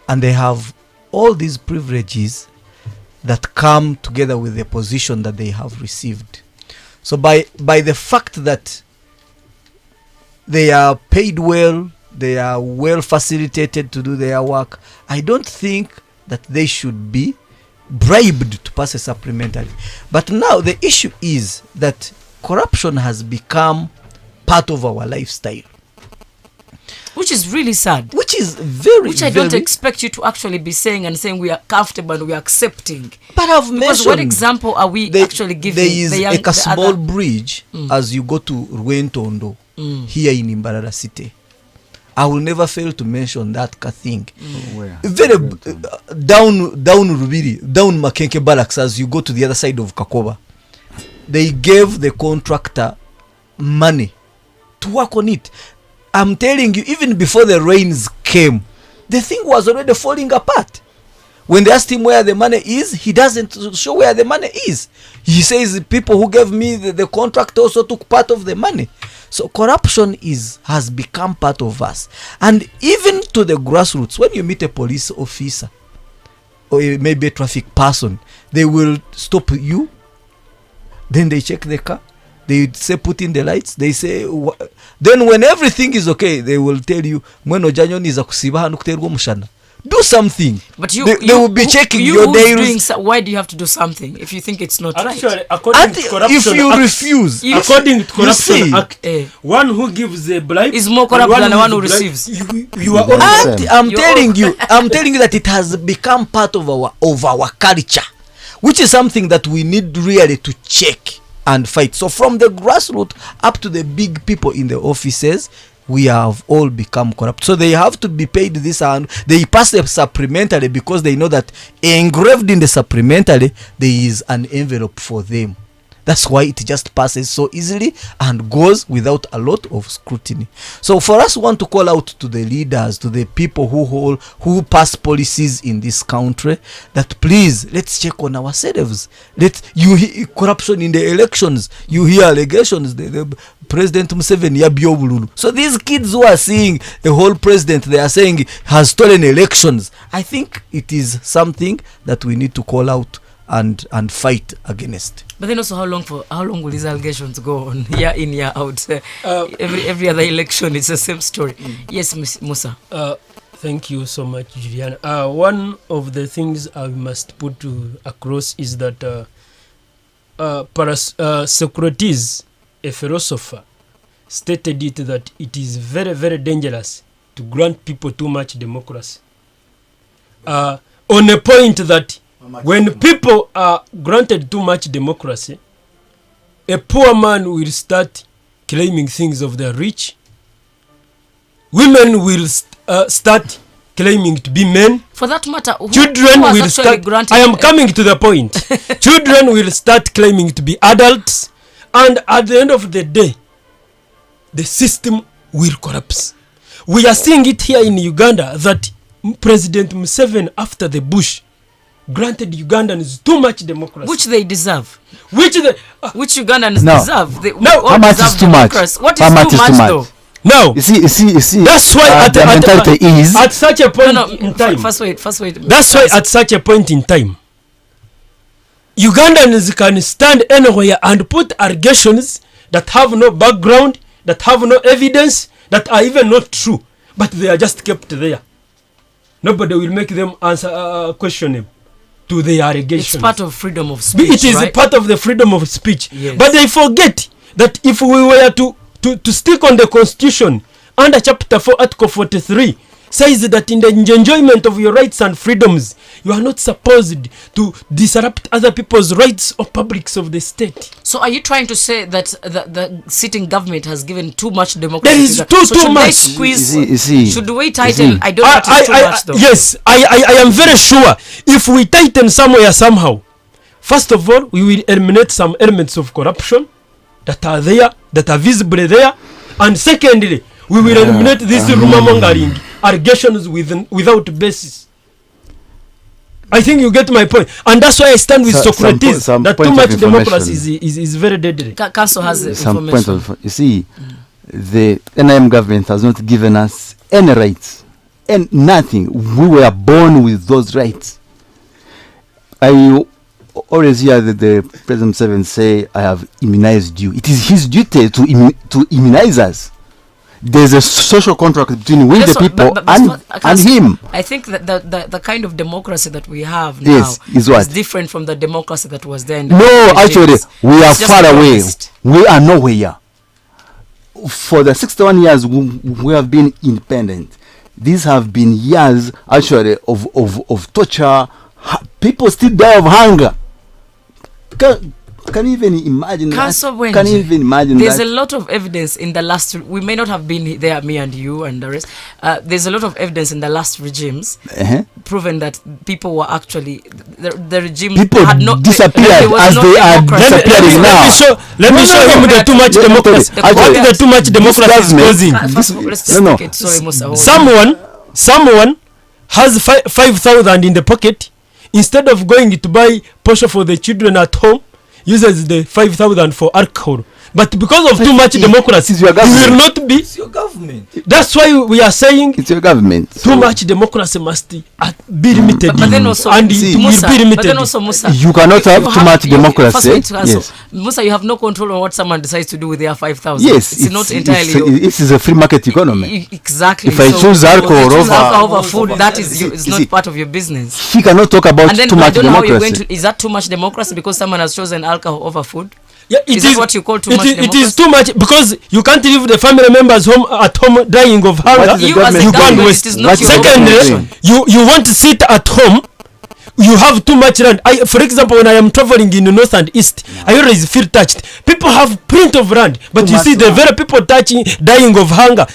and they have all these privileges that come together with the position that they have received. So by the fact that they are paid well, they are well facilitated to do their work, I don't think that they should be bribed to pass a supplementary. But now the issue is that corruption has become part of our lifestyle, which is really sad. Which is very, which I don't expect you to actually be saying we are comfortable and we are accepting. But I've mentioned, because what example are we actually giving? There is a small bridge as you go to Rwentondo here in Imbarara City. I will never fail to mention that thing. Very down Rubiri, down Makenke Barracks as you go to the other side of Kakoba. They gave the contractor money to work on it. I'm telling you, even before the rains came, the thing was already falling apart. When they asked him where the money is, he doesn't show where the money is. He says the people who gave me the contract also took part of the money. So corruption has become part of us. And even to the grassroots, when you meet a police officer or maybe a traffic person, they will stop you. Then they check the car. They say put in the lights. They say then when everything is okay, they will tell you mweno janyo niza kusiba hanu kuterwa mushana. Do something. But they will be checking your days. Why do you have to do something if you think it's not actually, right? According to Corruption if you Act, refuse, according to Corruption Act, one who gives a bribe is more corrupt than the one who receives. You are I'm telling you that it has become part of our culture, which is something that we need really to check and fight. So from the grassroots up to the big people in the offices, we have all become corrupt. So they have to be paid this, and they pass the supplementary because they know that engraved in the supplementary there is an envelope for them. That's why it just passes so easily and goes without a lot of scrutiny. So for us, we want to call out to the leaders, to the people who pass policies in this country, that please, let's check on ourselves. You hear corruption in the elections, you hear allegations, the President Museveni yabiobululu. So these kids who are seeing the whole president, they are saying has stolen elections. I think it is something that we need to call out and fight against. But then also, how long will these allegations go on, year in, year out? Every other election, it's the same story. Yes, Musa. Thank you so much, Juliana. One of the things I must put across is that Socrates, a philosopher, stated it that it is very, very dangerous to grant people too much democracy. On a point that when people are granted too much democracy, a poor man will start claiming things of the rich. Women will start claiming to be men. For that matter, children will start. I am coming to the point. Children will start claiming to be adults, and at the end of the day, the system will collapse. We are seeing it here in Uganda that President Museveni, after the Bush, granted Ugandans too much democracy, which they deserve. Which Ugandans deserve. How much is too much? What is too much though? No, you see. That's why the mentality is at such a point in time. First wait. That's why at such a point in time, Ugandans can stand anywhere and put allegations that have no background, that have no evidence, that are even not true, but they are just kept there. Nobody will make them answer questioning to the allegations. It's part of freedom of speech. It is part of the freedom of speech. Yes. But they forget that if we were to stick on the Constitution, under Chapter 4, Article 43, says that in the enjoyment of your rights and freedoms, you are not supposed to disrupt other people's rights or publics of the state. So are you trying to say that the sitting government has given too much democracy? There is too much. Should we tighten? I don't know what is too much though. Yes, I am very sure if we tighten somewhere somehow, first of all, we will eliminate some elements of corruption that are there, that are visibly there, and secondly, we will eliminate this rumor-mongering allegations without basis. I think you get my point, and that's why I stand with Socrates that too much democracy is very deadly. Council has some information. You see, the NIM government has not given us any rights and nothing. We were born with those rights. I always hear the President Seven say, "I have immunized you." It is his duty to immunize us. There's a social contract between we the people and him. I think that the kind of democracy that we have now is different from the democracy that was then. No, actually, we are far away. We are nowhere. For the 61 years we have been independent, these have been years actually of torture. People still die of hunger. Can you even imagine that? Can you even imagine there's that? a lot of evidence in the last... We may not have been there, me and you and the rest. There's a lot of evidence in the last regimes proven that people were actually... The regime people had not disappeared as they are disappearing now. Let me show him the too much democracy. What the too much democracy is causing. Someone has 5,000 in the pocket. Instead of going to buy portion for the children at home, uses the 5,000 for alcohol. But because of too much democracy, it will not be. It's your government. That's why we are saying it's your government. Too much democracy must be limited. But then also, and Musa, it will be limited. But then also, Musa, you cannot have too much democracy. Yes. Musa, you have no control on what someone decides to do with their 5,000. Yes, it's not entirely. It is a free market economy. Exactly. If I choose alcohol over food, that is not part of your business. He cannot talk about too much democracy. Is that too much democracy because someone has chosen alcohol over food? Yeah, is that what you call too much democracy? It is too much because you can't leave the family members at home dying of hunger. You as a government, it is not your Secondly, you want to sit at home. You have too much land. For example, when I am traveling in the north and east, I always feel touched. People have plenty of land, but you see the very people dying of hunger.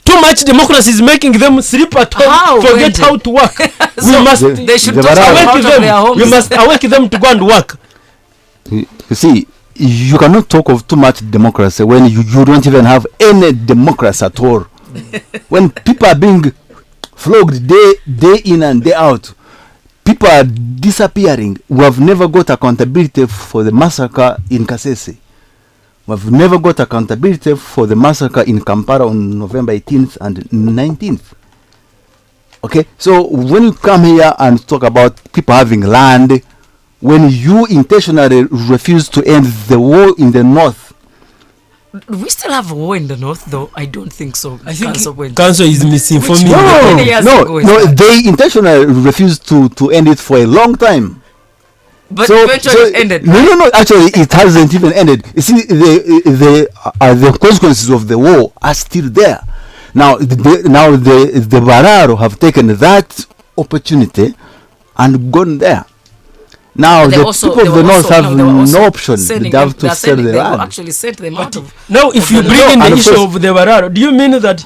Too much democracy is making them sleep at home, forget how to work. They should awake them. We must awake them to go and work. You see, you cannot talk of too much democracy when you don't even have any democracy at all. When people are being flogged day in and day out, people are disappearing. We have never got accountability for the massacre in Kasese. We have never got accountability for the massacre in Kampala on November 18th and 19th. Okay, so when you come here and talk about people having land, when you intentionally refuse to end the war in the north. We still have a war in the north, though. I don't think so. I think Council is misinforming. No, they intentionally refused to end it for a long time. But eventually it ended. No, actually it hasn't even ended. You see, the consequences of the war are still there. Now the Bararo have taken that opportunity and gone there. Now the people of the north have no option. They have to sell the land. They actually sent them out of. Now, if you bring in the issue of the Bararo, do you mean that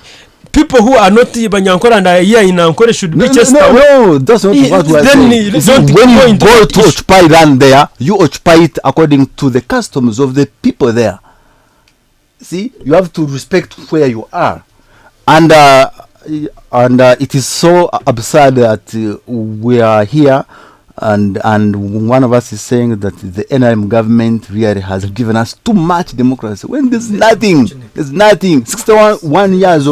people who are not Banyankore and are here in Ankore should be just no, that's not what we are saying. When you go to occupy land there, you occupy it according to the customs of the people there. See, you have to respect where you are, and it is so absurd that we are here. And one of us is saying that the NRM government really has given us too much democracy when there's nothing. 61 years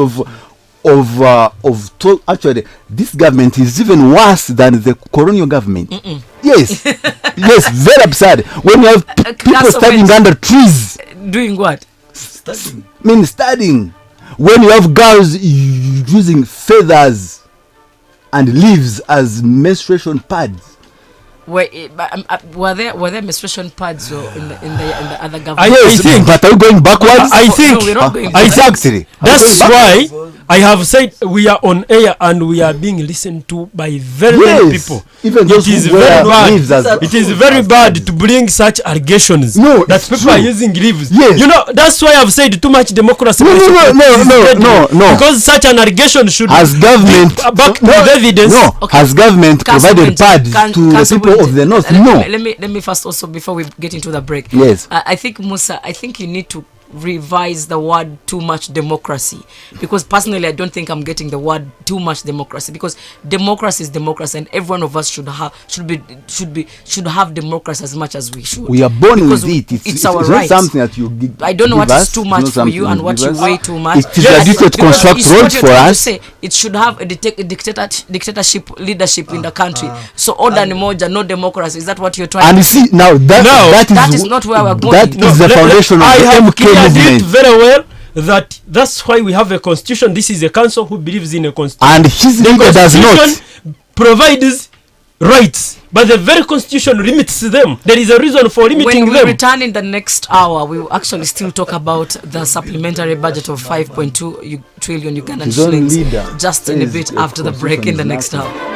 actually this government is even worse than the colonial government. Yes, very absurd. When you have people studying under trees. Doing what? Studying. When you have girls using feathers and leaves as menstruation pads. Were there menstruation pads in the other government? I think, but are we going backwards? I think. No, we're not going exactly. That's why I have said we are on air and we are being listened to by very many people. Even those it is very bad. It is very bad to bring such allegations that people are using leaves. Yes. You know, that's why I've said too much democracy. No. Because such an allegation should has government back with evidence. No. Okay. Has government provided pads to the people of the north? No. Let me first also, before we get into the break. Yes. I think Musa, you need to revise the word too much democracy, because personally I don't think I'm getting the word too much democracy, because democracy is democracy, and every one of us should have democracy as much as we should. We are born because with it. It's our not right. something that you give. I don't know what us. is too It's much not for you something and you what give you us. weigh too much. It is Yes, a different Because construct it's what road you're for trying to us. say. It should have a dictatorship leadership in the country. So order ni moja, no democracy. Is that what you're trying And to you say? see now That is not where we're going. That No, is the foundation of I the have MK cleared it movement. very well that that's why we have a constitution. This is a council who believes in a constitution. And his The leader does not. constitution provides rights, but the very constitution limits them. There is a reason for limiting When we them. return in the next hour, we will actually still talk about the supplementary budget of 5.2 trillion Ugandan His own shillings leader just in a says bit the after the break in the constitution next is hour.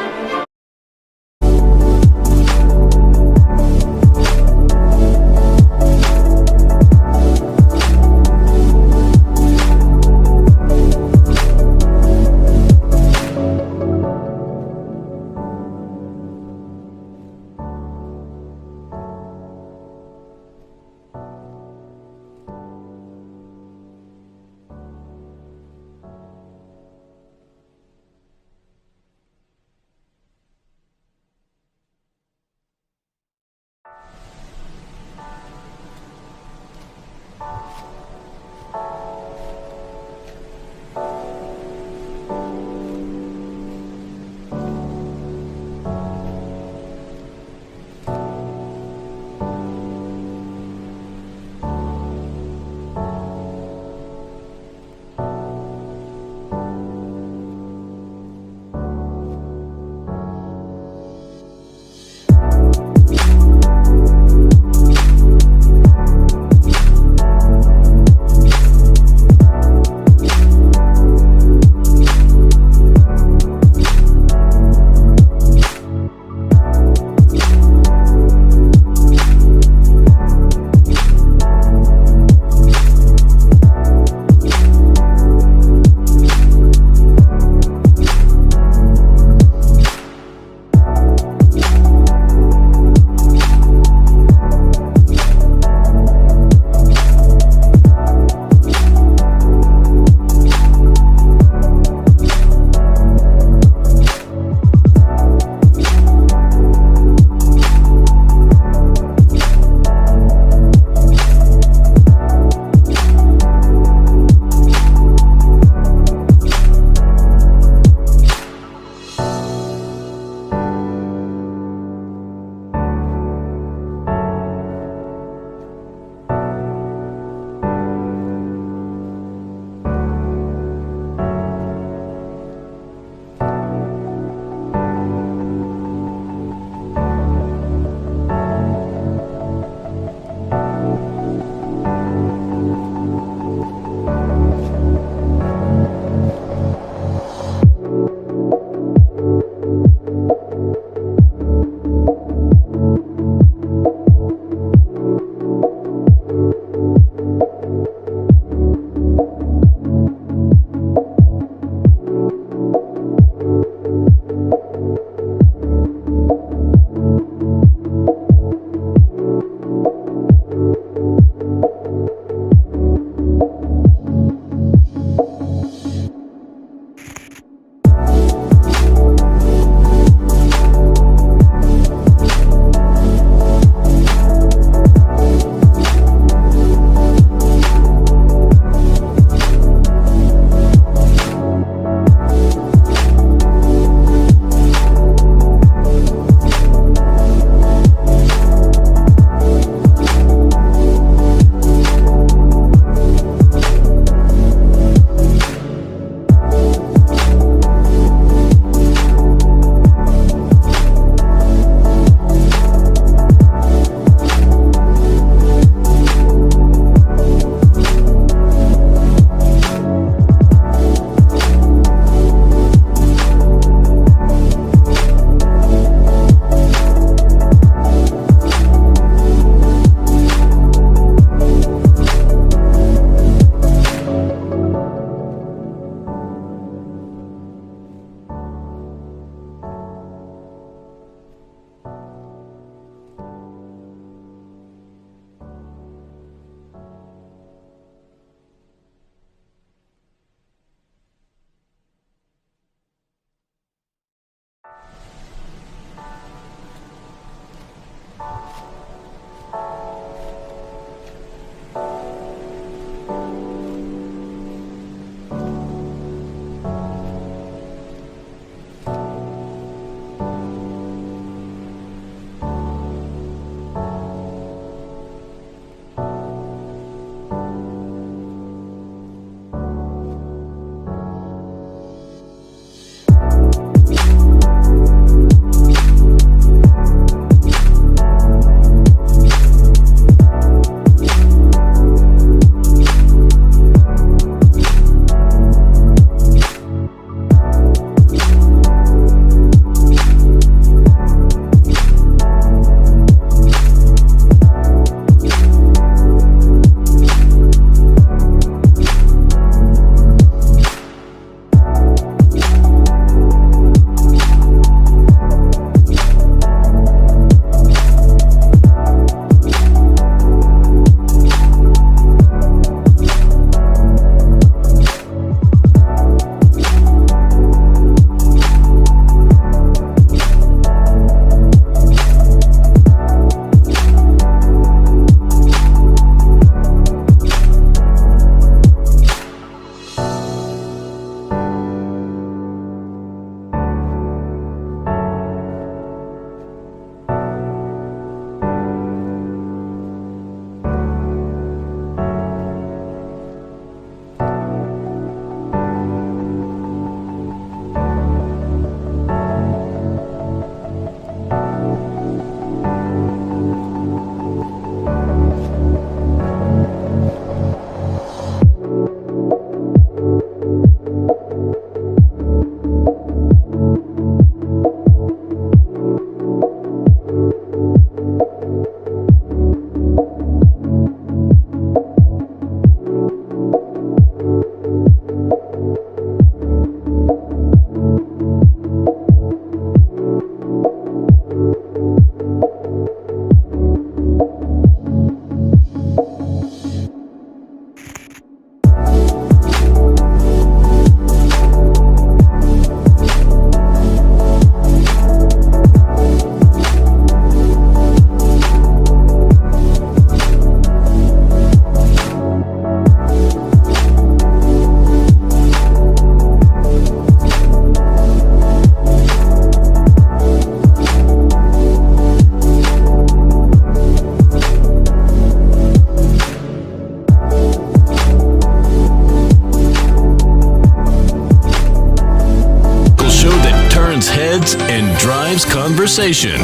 heads and drives conversation.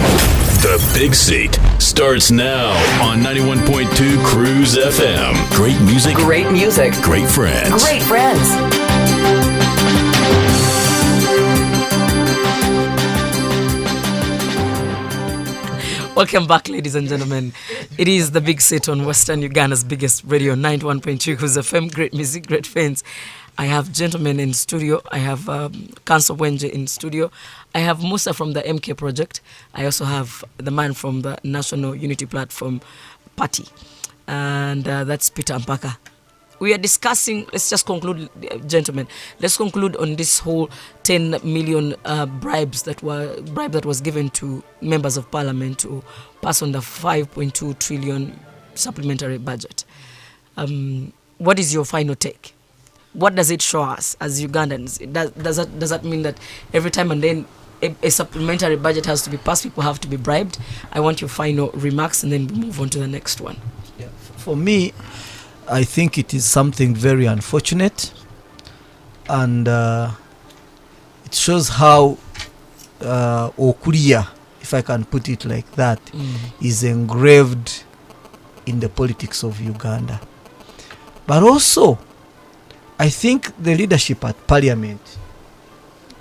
The Big Seat starts now on 91.2 CROOZE FM. Great music. Great music. Great friends. Great friends. Welcome back, ladies and gentlemen. It is the Big Seat on Western Uganda's biggest radio, 91.2 CROOZE FM. Great music, great fans. I have gentlemen in studio. I have Council Wenje in studio. I have Musa from the MK Project. I also have the man from the National Unity Platform Party. And that's Peter Mpaka. We are discussing, let's just conclude, gentlemen. Let's conclude on this whole 10 million bribe that was given to members of parliament to pass on the 5.2 trillion supplementary budget. What is your final take? What does it show us as Ugandans? Does that mean that every time and then a supplementary budget has to be passed, people have to be bribed? I want your final remarks and then we move on to the next one. Yeah. For me, I think it is something very unfortunate, and it shows how Okuria, if I can put it like that, is engraved in the politics of Uganda. But also, I think the leadership at Parliament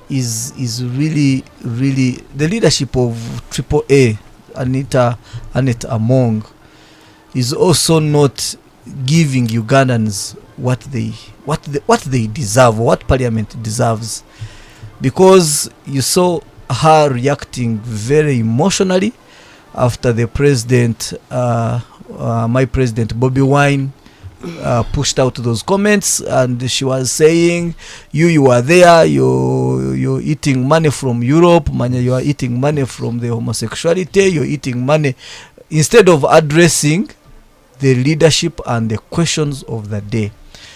is really the leadership of AAA, Annette Among, is also not giving Ugandans what they deserve, what Parliament deserves, because you saw her reacting very emotionally after the president, my president Bobby Wine, pushed out those comments, and she was saying, you are there, you're eating money from Europe, you are eating money from the homosexuality, you're eating money, instead of addressing the leadership and the questions of the day.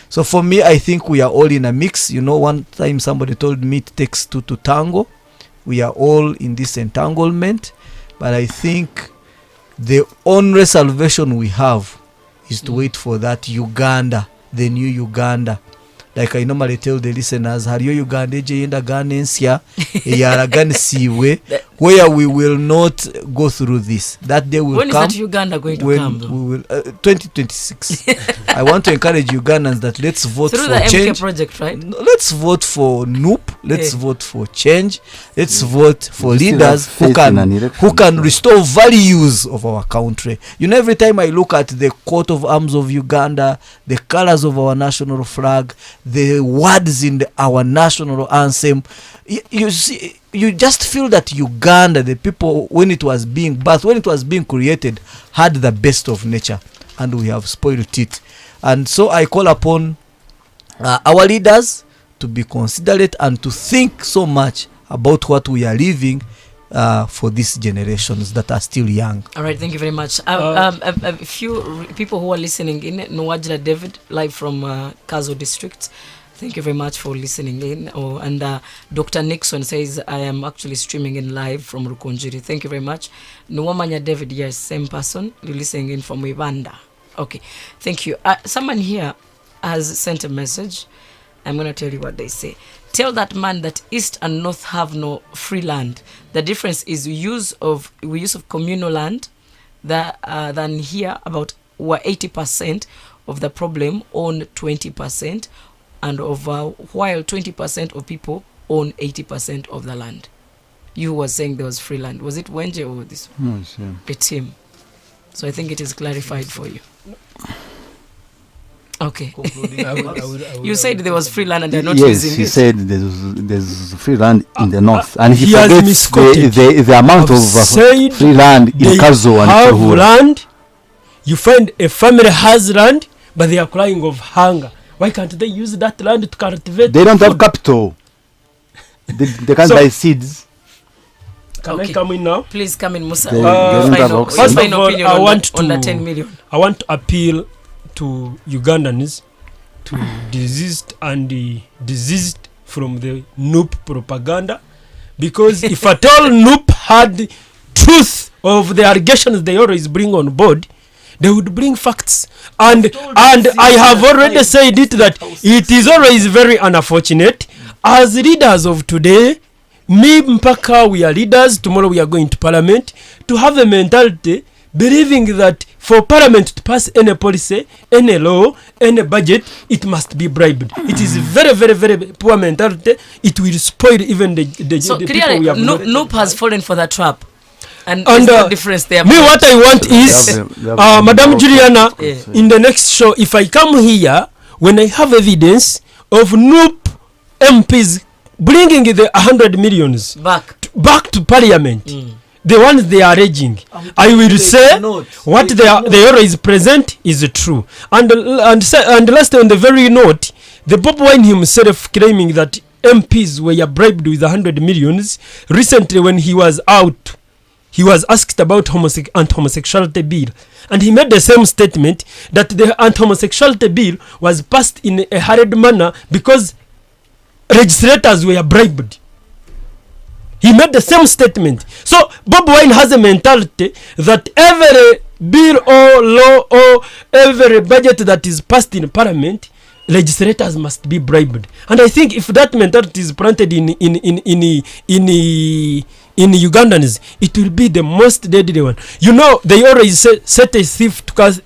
So for me, I think we are all in a mix. You know, one time somebody told me it takes two to tango. We are all in this entanglement, but I think the only salvation we have is to wait for that Uganda, the new Uganda. Like I normally tell the listeners, hariyo Uganda yenda Ganensia yaraganisiwe, where we will not go through this. That day will when come. When is that Uganda going to when come? Though? We will 2026. I want to encourage Ugandans that let's vote through for the change. MK project, right? No, let's vote for NUP. Let's vote for change. Let's vote for leaders who can restore values of our country. You know, every time I look at the coat of arms of Uganda, the colors of our national flag, the words in our national anthem, you see, you just feel that Uganda, the people, when it was being birthed, when it was being created, had the best of nature, and we have spoiled it. And so I call upon our leaders to be considerate and to think so much about what we are leaving for these generations that are still young. All right, thank you very much. A few people who are listening in, Nwajira David, live from Kazo District. Thank you very much for listening in. And Dr. Nixon says, I am actually streaming in live from Rukunjiri. Thank you very much. Nwamanya David, yes, same person. You're listening in from Uganda. Okay, thank you. Someone here has sent a message. I'm going to tell you what they say. Tell that man that East and North have no free land. The difference is we use of communal land than here. About 80% of the problem own 20%, and while 20% of people own 80% of the land. You were saying there was free land. Was it Wenje or this one? No, it's him. It's him. So I think it is clarified for you. Okay. You said there was free land and they're not using it. Yes, he said there's free land in the north, and he has forgets misquoted. the amount of free land in Kazo and have Chahura. land. You find a family has land, but they are crying of hunger. Why can't they use that land to cultivate? They don't food? have capital. They can't buy seeds. Can I come in now? Please come in, Musa. They don't have oxygen. First of Final all, opinion I on want on the to 10 million. I want to appeal to Ugandans to desist from the NUP propaganda, because if at all NUP had truth of the allegations they always bring on board, they would bring facts. And I have already said it that it is always very unfortunate as leaders of today, me mpaka we are leaders, tomorrow we are going to parliament, to have a mentality believing that for parliament to pass any policy, any law, any budget, it must be bribed. It is very, very, very poor mentality. It will spoil even the So the clearly, people we have. Noop has fallen for that trap. And And there's no difference there. me, what I want is, They have Madam no Juliana, Yeah. in the next show, if I come here, when I have evidence of Noop MPs bringing the 100 millions back to parliament, the ones they are raging, I will say what they always present is true. And last on the very note, the Bob Wine himself claiming that MPs were bribed with 100 millions. Recently, when he was out, he was asked about anti-homosexuality bill, and he made the same statement that the anti-homosexuality bill was passed in a hurried manner because legislators were bribed. He made the same statement. So Bob Wine has a mentality that every bill or law or every budget that is passed in parliament, legislators must be bribed. And I think if that mentality is planted in Ugandans, it will be the most deadly one. You know, they always say, set a thief to catch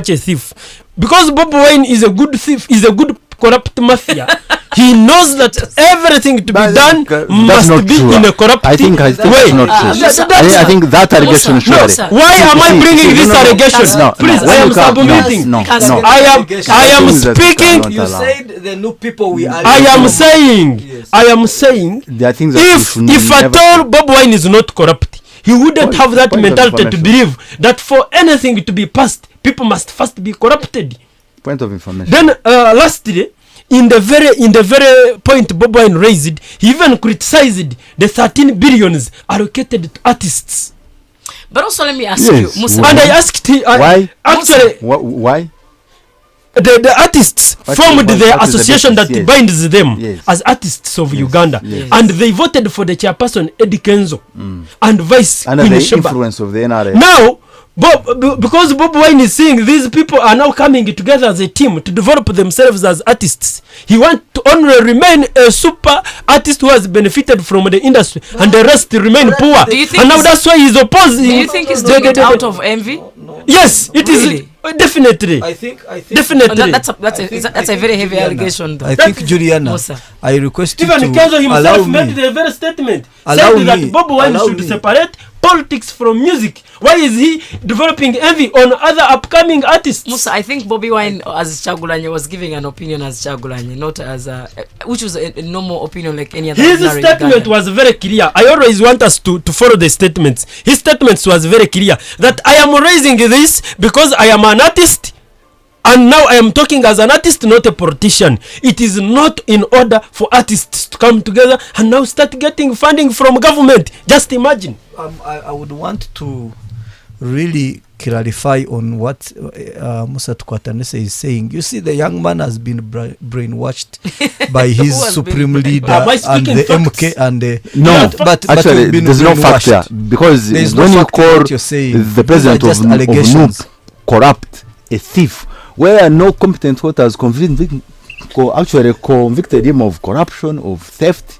a thief. Because Bob Wine is a good thief, is a good corrupt mafia. He knows that everything to be done must be in a corrupt I think way. that's not true. I think that allegation is No, surely. why am I bringing this allegation? Please, I am submitting. No. I am speaking. You said the new people we are. I am saying There are things that if at all Bob Wine is not corrupt, he wouldn't have that point of mentality to information. believe that for anything to be passed, people must first be corrupted. Point of information. Then lastly, in the very point Bob Wine raised, he even criticized the 13 billions allocated to artists. But also let me ask Yes. you, Musa. And I asked him, Why? actually, Why? the artists formed the what is the association basis? that Yes. binds them Yes. as artists of Uganda. Yes. And they voted for the chairperson Eddie Kenzo and vice Under Queen the Sheba. influence of the NRA. Now, because Bob Wine is saying these people are now coming together as a team to develop themselves as artists, he wants to only remain a super artist who has benefited from the industry, and the rest remain poor. Do you think And now he's- that's why he's opposing. Do you think he's doing it out of envy? Yes, it is. Really? Definitely. I think Definitely. That's a very heavy allegation, though. I think Juliana, Musa. I request you Even to Kenzo allow himself made me. the very statement, Allow said that me. Bob Wine Allow should me. separate politics from music. Why is he developing envy on other upcoming artists? Musa, I think Bobby Wine as Chagulanye was giving an opinion as Chagulanye, not as which was a normal opinion like any other. His ordinary statement Ugandan. was very clear. I always want us to follow the statements. His statements was very clear that I am raising this because I am an artist, and now I am talking as an artist, not a politician. It is not in order for artists to come together and now start getting funding from government. Just imagine. I would want to really clarify on what Musa Tukwatanese is saying. You see, the young man has been brainwashed by Who his has supreme been leader Am I and speaking the facts? MK and the No, but actually, you've been there's no fact there brainwashed. because There is no when you fact in call what you're saying. the president These are of just allegations. Noop corrupt, a thief, where no competent court has convicted him of corruption, of theft,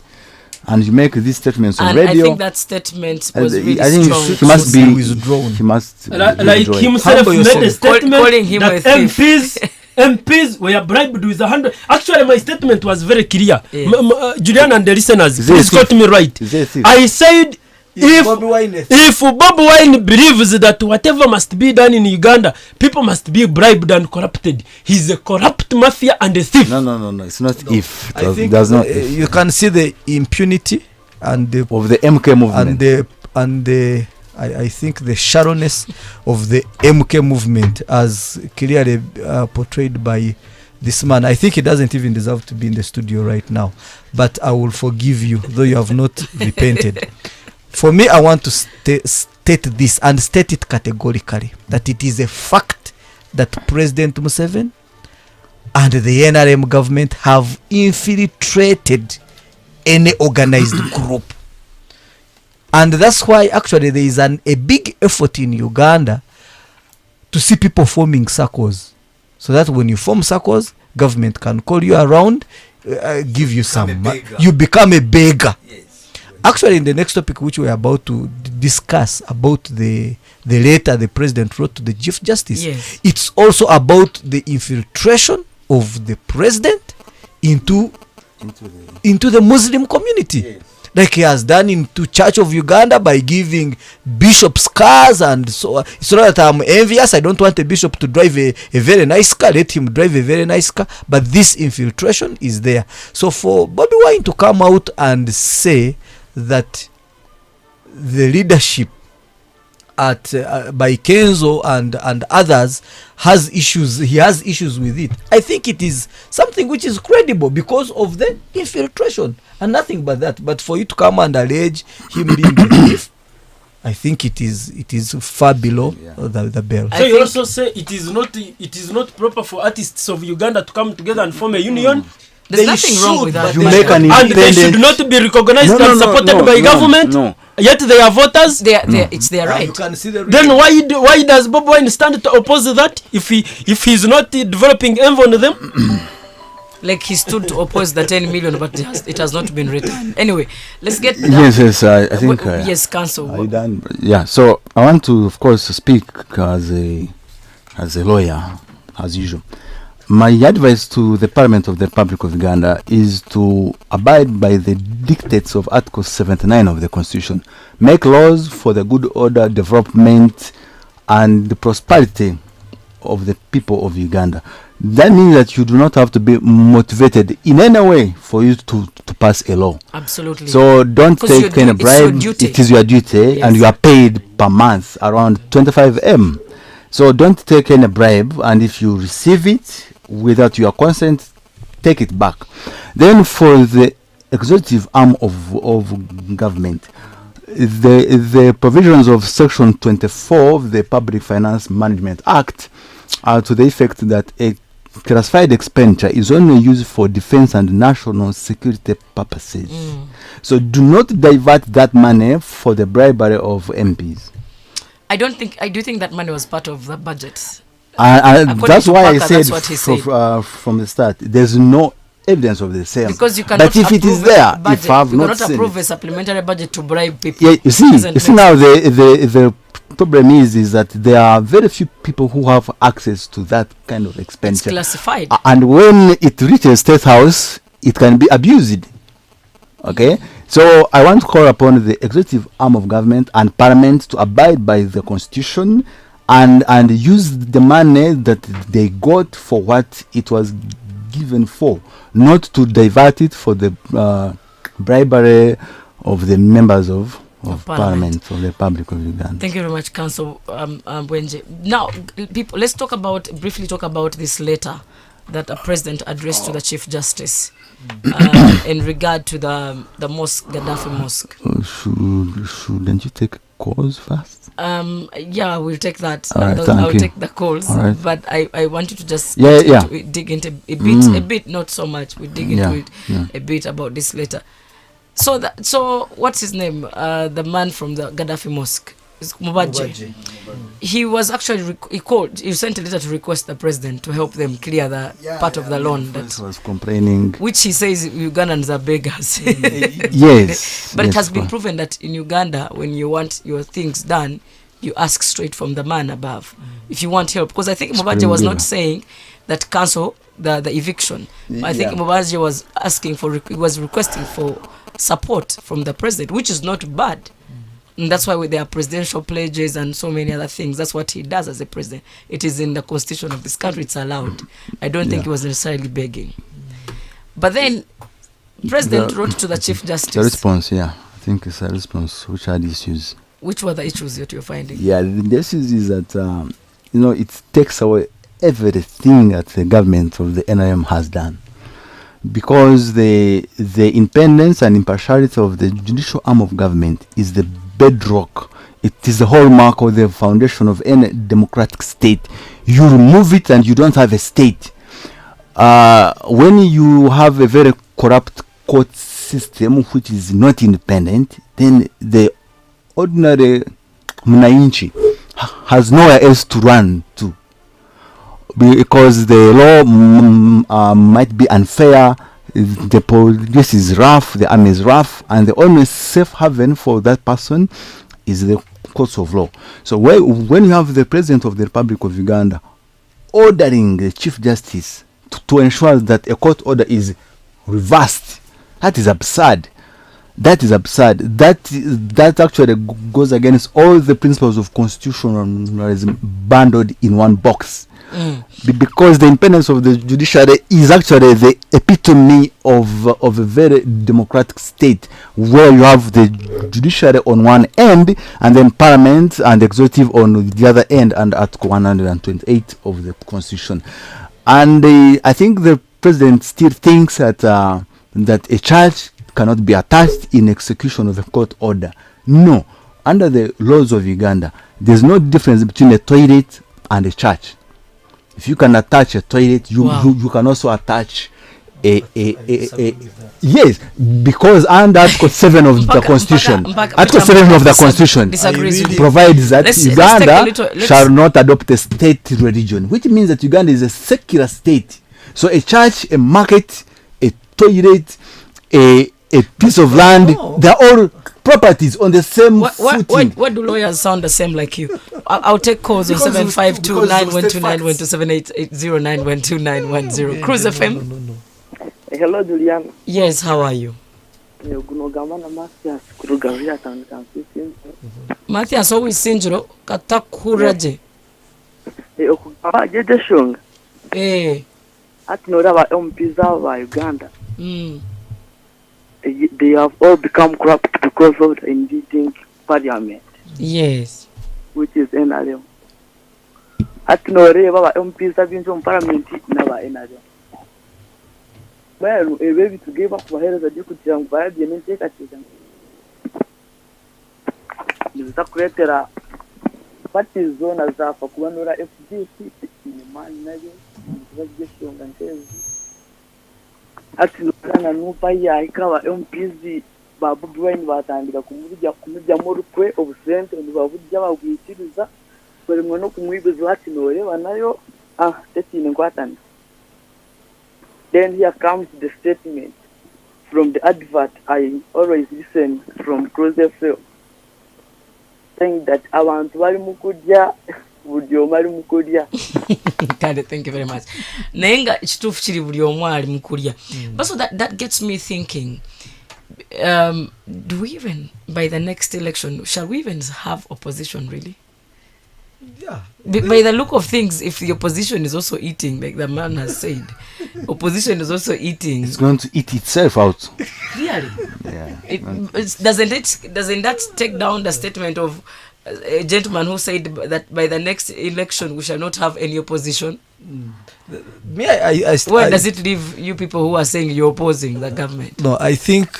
and you make these statements on And I radio. think that statement was really I think strong. he must be withdrawn. He must Like withdraw it. himself Humble made a yourself. statement Calling him that a thief. MPs were bribed with 100. Actually, my statement was very clear. Yes. Julian and the listeners, Is he a please thief? quote me right. Is he a thief? I said if Bobi Wine a thief? if Bob Wine believes that whatever must be done in Uganda, people must be bribed and corrupted, he's a corrupt mafia and a thief. No. It's not if. I think Does not you can see the impunity and the of the MK movement. I think the shallowness of the MK movement as clearly portrayed by this man. I think he doesn't even deserve to be in the studio right now, but I will forgive you though you have not repented. For me, I want to state this and state it categorically that it is a fact that President Museveni and the NRM government have infiltrated any organized group. And that's why actually there is a big effort in Uganda to see people forming circles. So that when you form circles, government can call you around, give you some. You become a beggar. Yes. Actually, in the next topic, which we are about to discuss, about the letter the president wrote to the Chief Justice, Yes. it's also about the infiltration of the president into the Muslim community. Like he has done into Church of Uganda by giving bishops cars, and so it's not that I'm envious. I don't want a bishop to drive a very nice car. Let him drive a very nice car. But this infiltration is there. So for Bobby Wine to come out and say that the leadership at by Kenzo and others has issues, he has issues with it, I think it is something which is credible because of the infiltration and nothing but that. But for you to come and allege him being the thief, I think it is far below the bell. So you also say it is not proper for artists of Uganda to come together and form a union. There's nothing wrong with that. You make an And they should not be recognized and supported by government. No. Yet they are voters. It's their right. You can see the Then why does Bob Wine stand to oppose that if he's not developing envy on them? Like he stood to oppose the 10 million, but it has not been returned. Anyway, let's get Yes, I think. yes, Council. Are you done? Yeah. So I want to, of course, speak as a lawyer, as usual. My advice to the Parliament of the Republic of Uganda is to abide by the dictates of Article 79 of the Constitution. Make laws for the good order, development, and the prosperity of the people of Uganda. That means that you do not have to be motivated in any way for you to pass a law. Absolutely. So don't 'Cause take any bribe. It is your duty, and you are paid per month around 25M. So don't take any bribe, and if you receive it without your consent, take it back. Then for the executive arm of government, the provisions of Section 24 of the Public Finance Management Act are to the effect that a classified expenditure is only used for defense and national security purposes. So do not divert that money for the bribery of MPs. I do think that money was part of the budget. That's why I said, that's what he said. From the start, there's no evidence of the same. Because you cannot but if it is there, if I have you not cannot seen approve it. a supplementary budget to bribe people. Yeah, you see Doesn't now make the problem is that there are very few people who have access to that kind of It's expenditure. classified. And when it reaches State House, it can be abused. Okay, so I want to call upon the executive arm of government and Parliament to abide by the Constitution and use the money that they got for what it was given for, not to divert it for the bribery of the members of Parliament of the Republic of Uganda. Thank you very much, Council Wenje. Now, people, let's briefly talk about this letter that a president addressed to the Chief Justice in regard to the mosque, Gaddafi Mosque. Shouldn't you take calls first? Yeah, we'll take that. Right, I'll take the calls, right. But I want you to just dig into a bit, not so much. We dig into it a bit about this later. So what's his name? The man from the Gaddafi Mosque is Mubaje. He was actually he sent a letter to request the president to help them clear the part of the loan that was complaining, which he says Ugandans are beggars. Yes, but it yes, has been proven that in Uganda, when you want your things done, you ask straight from the man above if you want help. Because I think Mubaje was not saying that cancel the eviction. I think Mubaje was asking was requesting for support from the president, which is not bad. And that's why there are presidential pledges and so many other things. That's what he does as a president. It is in the constitution of this country. It's allowed. I don't think he was necessarily begging. But then president wrote to the Chief Justice. The response, I think it's a response which had issues. Which were the issues that you're finding? Yeah, the issues is that it takes away everything that the government of the NRM has done, because the independence and impartiality of the judicial arm of government is the bedrock. It is the hallmark of the foundation of any democratic state. You remove it and you don't have a state. When you have a very corrupt court system which is not independent, then the ordinary mwananchi has nowhere else to run to, because the law might be unfair, the police is rough, the army is rough, and the only safe haven for that person is the courts of law. So when you have the President of the Republic of Uganda ordering the Chief Justice to ensure that a court order is reversed, that is absurd. That is absurd. That actually goes against all the principles of constitutionalism bundled in one box. Because the independence of the judiciary is actually the epitome of a very democratic state, where you have the judiciary on one end and then parliament and the executive on the other end, and Article 128 of the constitution. And I think the president still thinks that a charge cannot be attached in execution of a court order. No, under the laws of Uganda, there's no difference between a toilet and a church. If you can attach a toilet, you can also attach a yes, because under Article 7 of the Constitution, Article 7 of the Constitution provides that Uganda shall not adopt a state religion, which means that Uganda is a secular state. So a church, a market, a toilet, a piece of land, they're all properties on the same footing. What do lawyers sound the same like you? I'll take calls on 752-9129-178-0912-9110. CROOZE FM. Hello, Julian. Yes, how are you? Matthias, always sinjiro katakuraje. At Norava MPs of Uganda. They have all become corrupt because of the invading parliament. Yes. Which is NRM. At Noreva MPs have been from parliament, never NRM. Well, a baby to give up for her that you could jump by the name take a chicken. The creator party zone as a for Kuanura FDC in the man, registration and ati nukana nupa ya ikawa MPs babu Bribery batandika kumujya mu rukwe obusente ndibavujya bagwitiriza bari mwe kumwibiza ati nore banayo tetine kwatana. Then here comes the statement from the advert I always listen from CROOZE FM, saying that abantu bari mukudya budio mari mukudya. God, thank you very much. Nenga chitufu chiri buli omwali mukulya. But so that gets me thinking, do we even, by the next election, shall we even have opposition really? Yeah. By the look of things, if the opposition is also eating, like the man has said, opposition is also eating. It's going to eat itself out. Really? Yeah. Doesn't that take down the statement of a gentleman who said that by the next election we shall not have any opposition? Where does it leave you people who are saying you're opposing the government? No, I think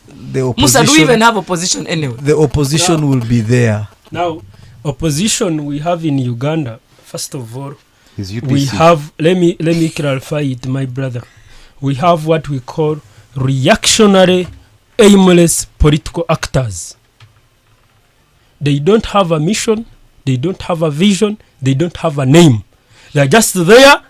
the opposition... Musa, do we even have opposition anyway? The opposition will be there. Now, opposition we have in Uganda, first of all, is UPC. We have, let me clarify it, my brother. We have what we call reactionary, aimless political actors. They don't have a mission, they don't have a vision, they don't have a name. They're just there,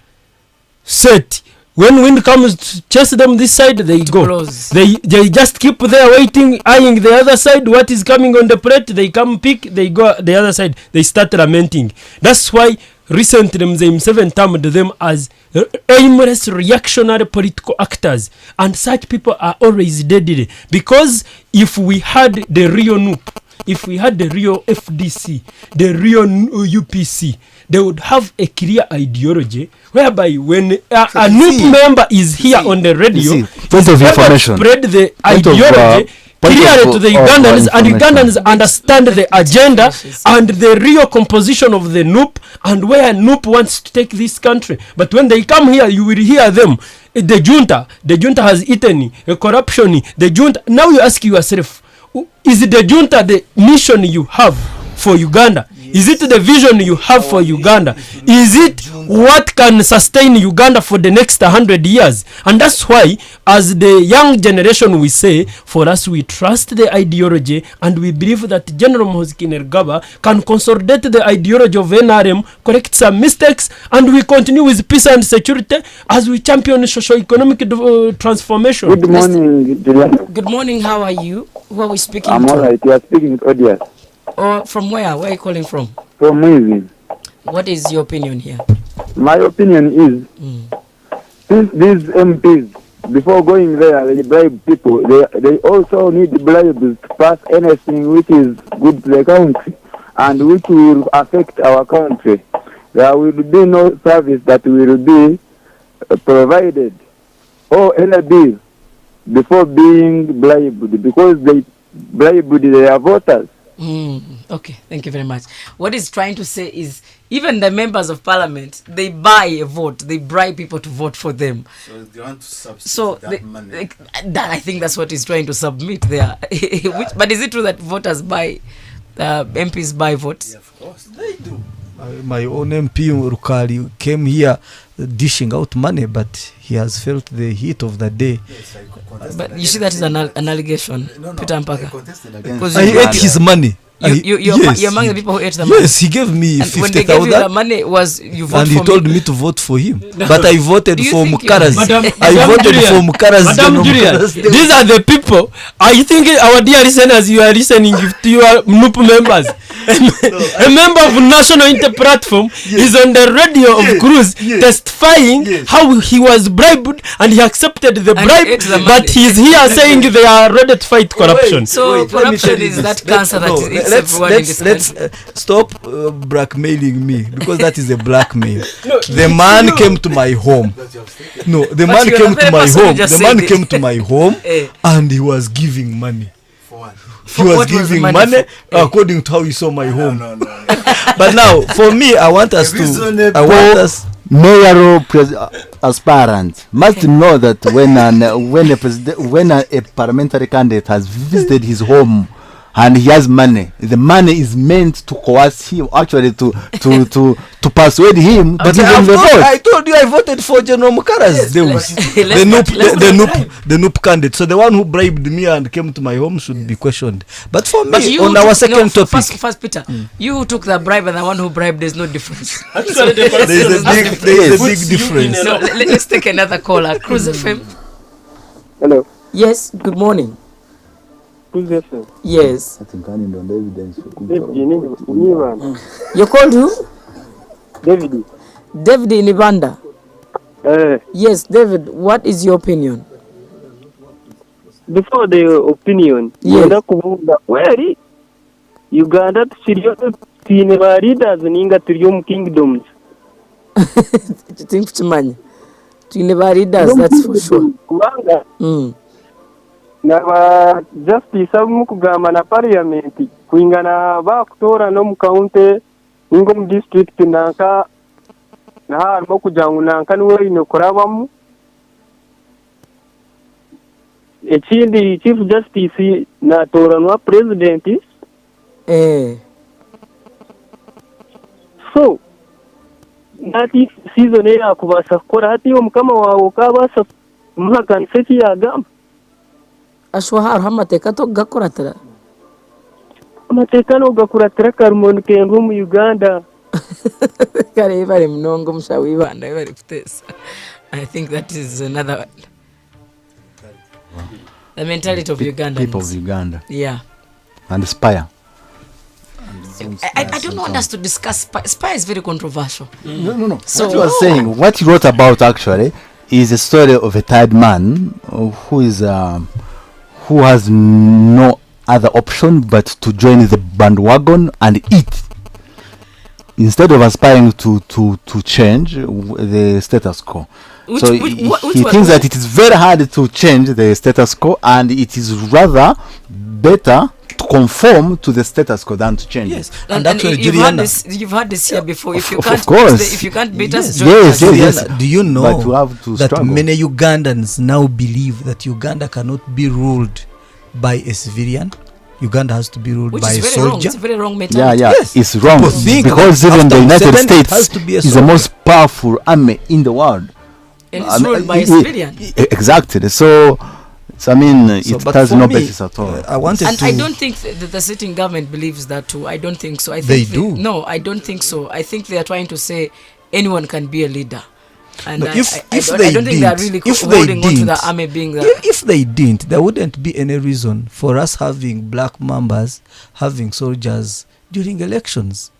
set. When wind comes to chase them this side, they go. Close. They just keep there waiting, eyeing the other side. What is coming on the plate, they come pick, they go the other side. They start lamenting. That's why recently Mzee termed them as aimless reactionary political actors. And such people are always deadly. Because if we had the real NUP, if we had the real FDC, the real UPC, they would have a clear ideology whereby when a NUP member is here on the radio, point of information, spread the ideology clearly to the Ugandans, and Ugandans understand the agenda and the real composition of the NUP and where NUP wants to take this country. But when they come here, you will hear them. The junta has eaten, corruption, the junta. Now you ask yourself, is the junta the mission you have? for Uganda? Is it the vision you have for Uganda? Is it what can sustain Uganda for the next 100 years? And that's why, as the young generation, we say, for us, we trust the ideology, and we believe that General Muhoozi Kainerugaba can consolidate the ideology of NRM, correct some mistakes, and we continue with peace and security as we champion socio-economic transformation. Good morning, Julian. Good morning, how are you? Who are we speaking I'm to? all right. You are speaking with Odias. Or from where? Where are you calling from? From Muizi. What is your opinion here? My opinion is, since these MPs, before going there, they bribe people, they also need bribes to pass anything which is good to the country and which will affect our country. There will be no service that will be provided or any bill before being bribed, because they bribed their voters. Okay, thank you very much. What he's trying to say is, even the members of parliament, they buy a vote, they bribe people to vote for them. So they want to substitute that money. That, I think that's what he's trying to submit there. But is it true that voters buy, MPs buy votes? Yeah, of course, they do. My own MP Rukali came here dishing out money, but he has felt the heat of the day. Yes, but you see, that is an allegation, Peter Mpaka. Because I ate his money. You're among the people who ate the money. Yes, he gave me and when they gave you the 50,000, money, was you vote and for he told me? me to vote for him. But I voted Do you for think you- Mukara's. I voted for Mukara's. Madam General Julian, Mukara's. these are the people. I think our dear listeners, you are listening to your NUP members. A member of National Inter Platform is on the radio of CROOZE testifying how he was bribed and he accepted the And bribe, he ate the money. but he's here saying they are ready to fight corruption. So Wait, let me corruption tell you is this. that cancer that eats everyone in this let's country. stop blackmailing me, because that is a blackmail. The man came to my home. No, the man you're came the to very my person who home. just The said man it. came to my home Eh. and he was giving money. For what? He was what was the giving money money for? according to how he saw my home. No. But now, for me, I want us to. I want us. Mayoral aspirant must know that when a parliamentary candidate has visited his home and he has money, the money is meant to coerce him, actually to persuade him to But give him the I vote. told you I voted for General Mukara's. The NUP candidate. So the one who bribed me and came to my home should be questioned. But for But me, you on our took- second no, topic, First, Peter, you who took the bribe and the one who bribed, there's no difference. there is a big difference. So let's take another caller. CROOZE FM. Hello. Yes, good morning. CROOZE FM. Yes. You called who? David. David in Uganda. Uh, Yes, David, what is your opinion? before the opinion, Yes. yenda kuvuga weri Uganda twine ba leaders ninga turi mu kingdoms. Think tumanya. Twine ba leaders, that's for sure. Kubanga naba justice amu kugamba na parliament kuingana ba kutora no mu county ingo mu district nanka na harimo kujangu nanka niwe ino korabamu. Ekindi chief justice natoranwa president. So nati season ya kubasa kukora hati yo mukama wawe ukabasa muhakanise kiyagamba ashwahar hamateka to gakoratira. amatekano gakuratira karumoni kengo mu Uganda. Kare bari mnongo mushawi banda bari kutesa. I think that is another one. The mentality of Uganda. People of Uganda Yeah. and aspire. I don't want us to discuss spy. Spy is very controversial. No. So- What you are saying, what you wrote about actually, is a story of a tired man who has no other option but to join the bandwagon and eat, instead of aspiring to change the status quo. Which- So which- he what thinks that it is very hard to change the status quo, and it is rather better to conform to the status quo than to change Yes, it. and actually, you've Juliana, had this here before. If you Of can't, course. if you can't beat us, Yes. join Yes, us. yes. Juliana, do you know But we have to that struggle. many Ugandans now believe that Uganda cannot be ruled by a civilian? Uganda has to be ruled Which by a is very wrong. soldier. It's a very wrong Yeah, mentality. yeah, Yes. it's wrong People think because that even the after United Museveni, it has States to be a is the soldier. most powerful army in the world. And it's ruled by a I- civilian. Exactly. So I mean, So, it but has for no me, basis at all. I wanted And to. I don't think that the sitting government believes that too. I don't think so. I They think do. No, I don't think so. I think they are trying to say anyone can be a leader. And No, I if don't think they are really if they holding on to the didn't, army being the. if they didn't, there wouldn't be any reason for us having black members, having soldiers during elections.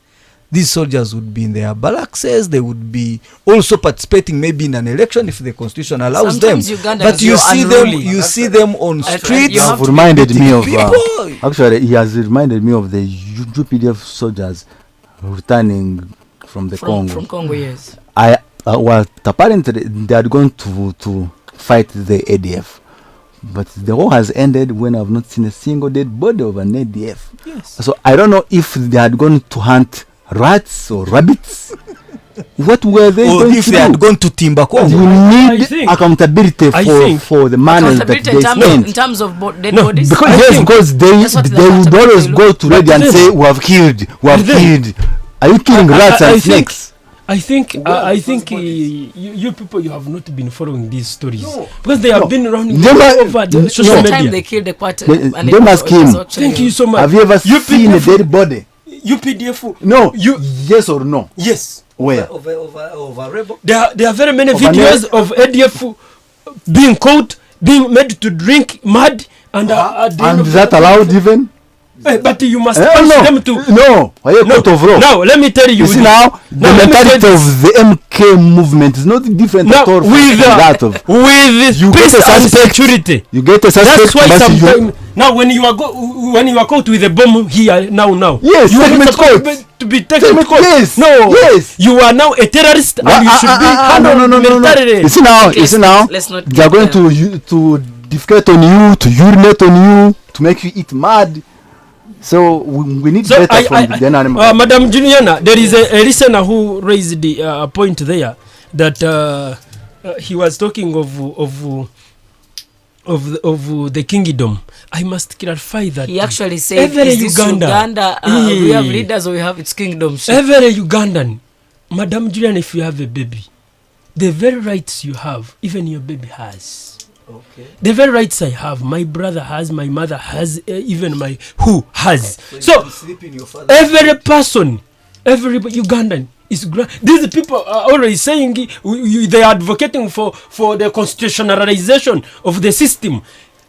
These soldiers would be in their barracks. They would be also participating maybe in an election if the constitution allows Sometimes them. Ugandans, But you you're see unruly. them, on And streets. you have Have to reminded me of people. actually he has reminded me of the UPDF soldiers returning from the Congo. from Congo, yes. I well, apparently they are going to fight the ADF, but the war has ended when I've not seen a single dead body of an ADF. Yes. So I don't know if they had gone to hunt rats or rabbits. What were they Or going if to they do? had gone to Timber You Congo. I need think- accountability I for think- the manners that Accountability they in spent. terms of dead No, bodies. Because I yes, think because that's what the they would always accountability go to But radio and then- say we have killed, we have But then- killed. Are you killing rats I and think- snakes? I think you people, you have not been following these stories because they have No. been running They all might- over the no. social The No. time media. they killed the quarter. They must kill. Thank you so much. Have you ever You seen a people- dead body? UPDF. No. You Yes or no? yes. Where? Over rebel. There are very many Of an videos of ADF being caught, being made to drink mud, and at the end And of is that the- allowed even? But you must No. ask them to. No. Why a No, court of law? now let me tell you. You see this. now, the Now, let me tell mentality you of the MK movement is not different Now, at all from with that of. with You peace get a and suspect. security. You get a suspect, That's why but sometimes now when you are caught with a bomb here now. Yes, you are take me not to court. supposed to be taken Take me to court. yes, No. yes. You are now a terrorist and you should be handled no. militarily. You see now, Let's not they are going get to defecate on you, to urinate on you, to make you eat mud. So we need So better from the general. Madam Juliana, there is a listener who raised the point there that he was talking of the kingdom. I must clarify that He actually said, every is this Uganda, we have Yeah. leaders or we have its kingdom? every Ugandan, Madam Juliana, if you have a baby, the very rights you have, even your baby has. Okay. The very rights I have, my brother has, my mother has, even my who has. So every person, every Ugandan is these people are already saying they are advocating for the constitutionalization of the system,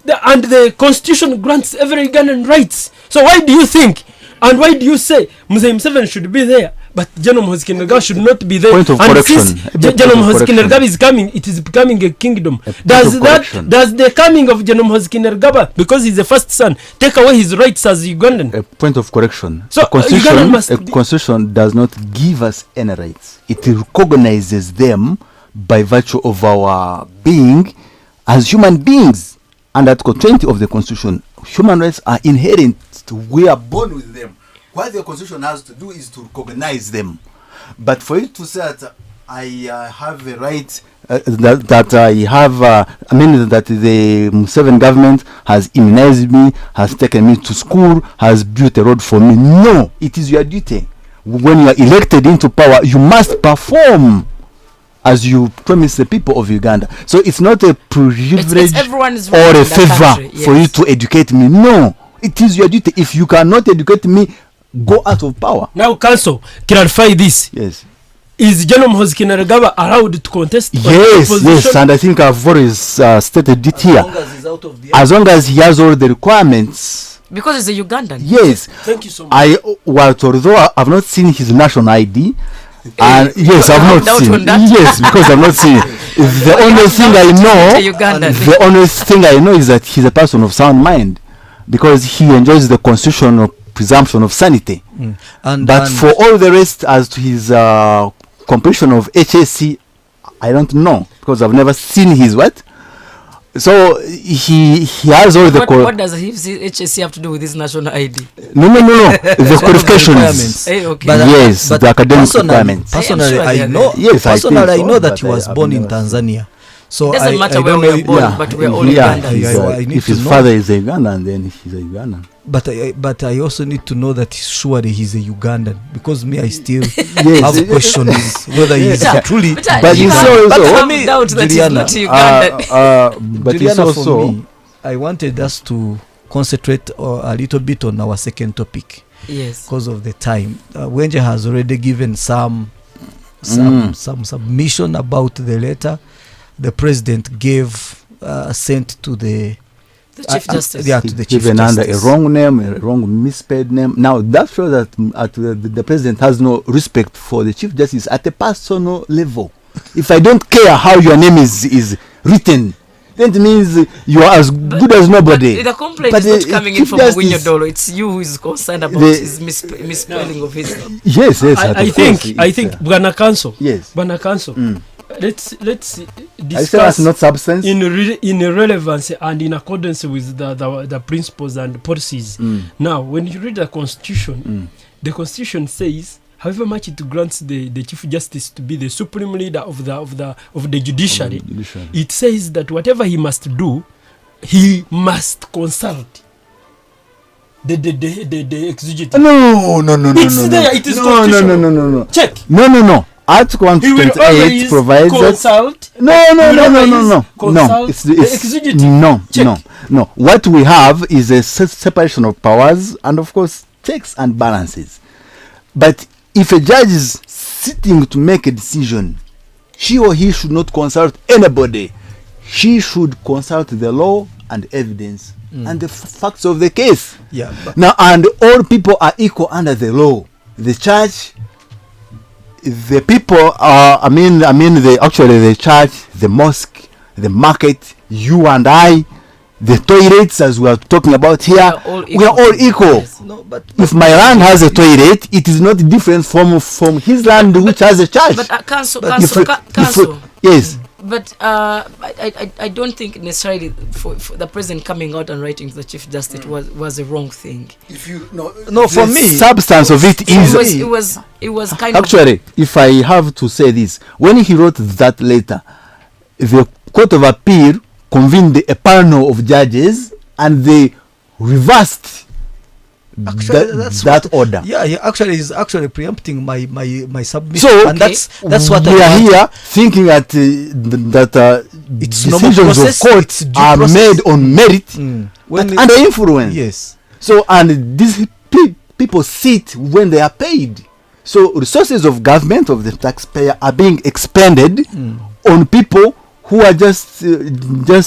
and the constitution grants every Ugandan rights. So why do you think and why do you say Mzee Museveni should be there but General Muhoozi should not be there? Point of and correction. since A bit General point of Muhoozi correction. is coming, it is becoming a kingdom. point Does of that correction. does the coming of General Muhoozi because he's the first son take away his rights as Ugandan? A point of correction. So, a constitution, Uganda must a be- constitution does not give us any rights. It recognizes them by virtue of our being as human beings. And Article 20 of the Constitution, human rights are inherent. We are born with them. What the Constitution has to do is to recognize them. But for you to say that I have a right, that the Museveni government has immunized me, has taken me to school, has built a road for me. No, it is your duty. When you are elected into power, you must perform as you promise the people of Uganda. So it's not a privilege everyone's or right a in the favor country, for you yes. to educate me. No, it is your duty. If you cannot educate me, go out of power. Now, Council, clarify this. Yes. Is General Muhoozi allowed to contest? on the Yes, opposition? and I think I've always stated it here. As long as he has all the requirements. Because he's a Ugandan. Yes. Thank you so much. Although I've not seen his national ID, and yes, I've not doubt seen. on that. Yes, because I've not seen. The only thing I know, He's a Ugandan. the only thing I know is that he's a person of sound mind, because he enjoys the constitutional presumption of sanity. But for all the rest, as to his completion of HSC, I don't know, because I've never seen his what. So he has all the What does HSC have to do with his national ID? no the qualifications. Okay. Yes, the academic requirements. Personally, I am sure I they are know. there. Yes, I personally, think I so, know that but he was I've born in never Tanzania. So It doesn't matter where we are born, but we're all Ugandans. I need if to his know. father is a Ugandan, then he's a Ugandan. But I also need to know that surely he's a Ugandan, because me I still Yes. have questions whether he's truly. But you it's can't also- have doubt that he's Juliana, not Ugandan. But it's Juliana, also for me, I wanted us to concentrate a little bit on our second topic Yes. because of the time. Wenje has already given some submission about the letter the president gave sent to the Chief Justice. Yeah, to the Chief given under Justice. a wrong name, a wrong misspelled name. Now that shows that the president has no respect for the Chief Justice at a personal level. If I don't care how your name is written, then it means you are as good as nobody. The complaint But is not coming in Chief from Justice- Winyo Dolo. It's you who is concerned about his misspelling of his name. Yes, I of think course, I it's, think Bwana Council. yes. Bwana Council. Let's I say that's discuss not substance. in relevance and in accordance with the principles and policies. Now, when you read the Constitution, the Constitution says, however much it grants the Chief Justice to be the supreme leader of the judiciary, it says that whatever he must do, he must consult the executive. No. It's no, there. No. It is no. constitutional. No. Check. No. Article He will 128 always provides that. consult. No. Consult It's the executive. Check. No. What we have is a separation of powers and, of course, checks and balances. But if a judge is sitting to make a decision, she or he should not consult anybody. She should consult the law and evidence and the facts of the case. Yeah, but Now, and all people are equal under the law. The church, the people are, the church, the mosque, the market, you and I, the toilets, as we are talking about here, we are all equal. Yes. no, but If my land has a toilet, it is not different from his land, which has a church. But council, If- yes. But I don't think necessarily for the president coming out and writing to the Chief Justice was a wrong thing. If you no, for the me, substance of it is It was kind of actually, if I have to say this, when he wrote that letter, the Court of Appeal convened a panel of judges and they reversed actually, that's that what, order. Yeah, he actually is actually preempting my submission, So and that's what we I are want. here thinking that It's normal decisions process, of court it's due are process. made on merit, When but it- under influence. yes, So, and these people sit when they are paid. So resources of government, of the taxpayer, are being expended on people who are just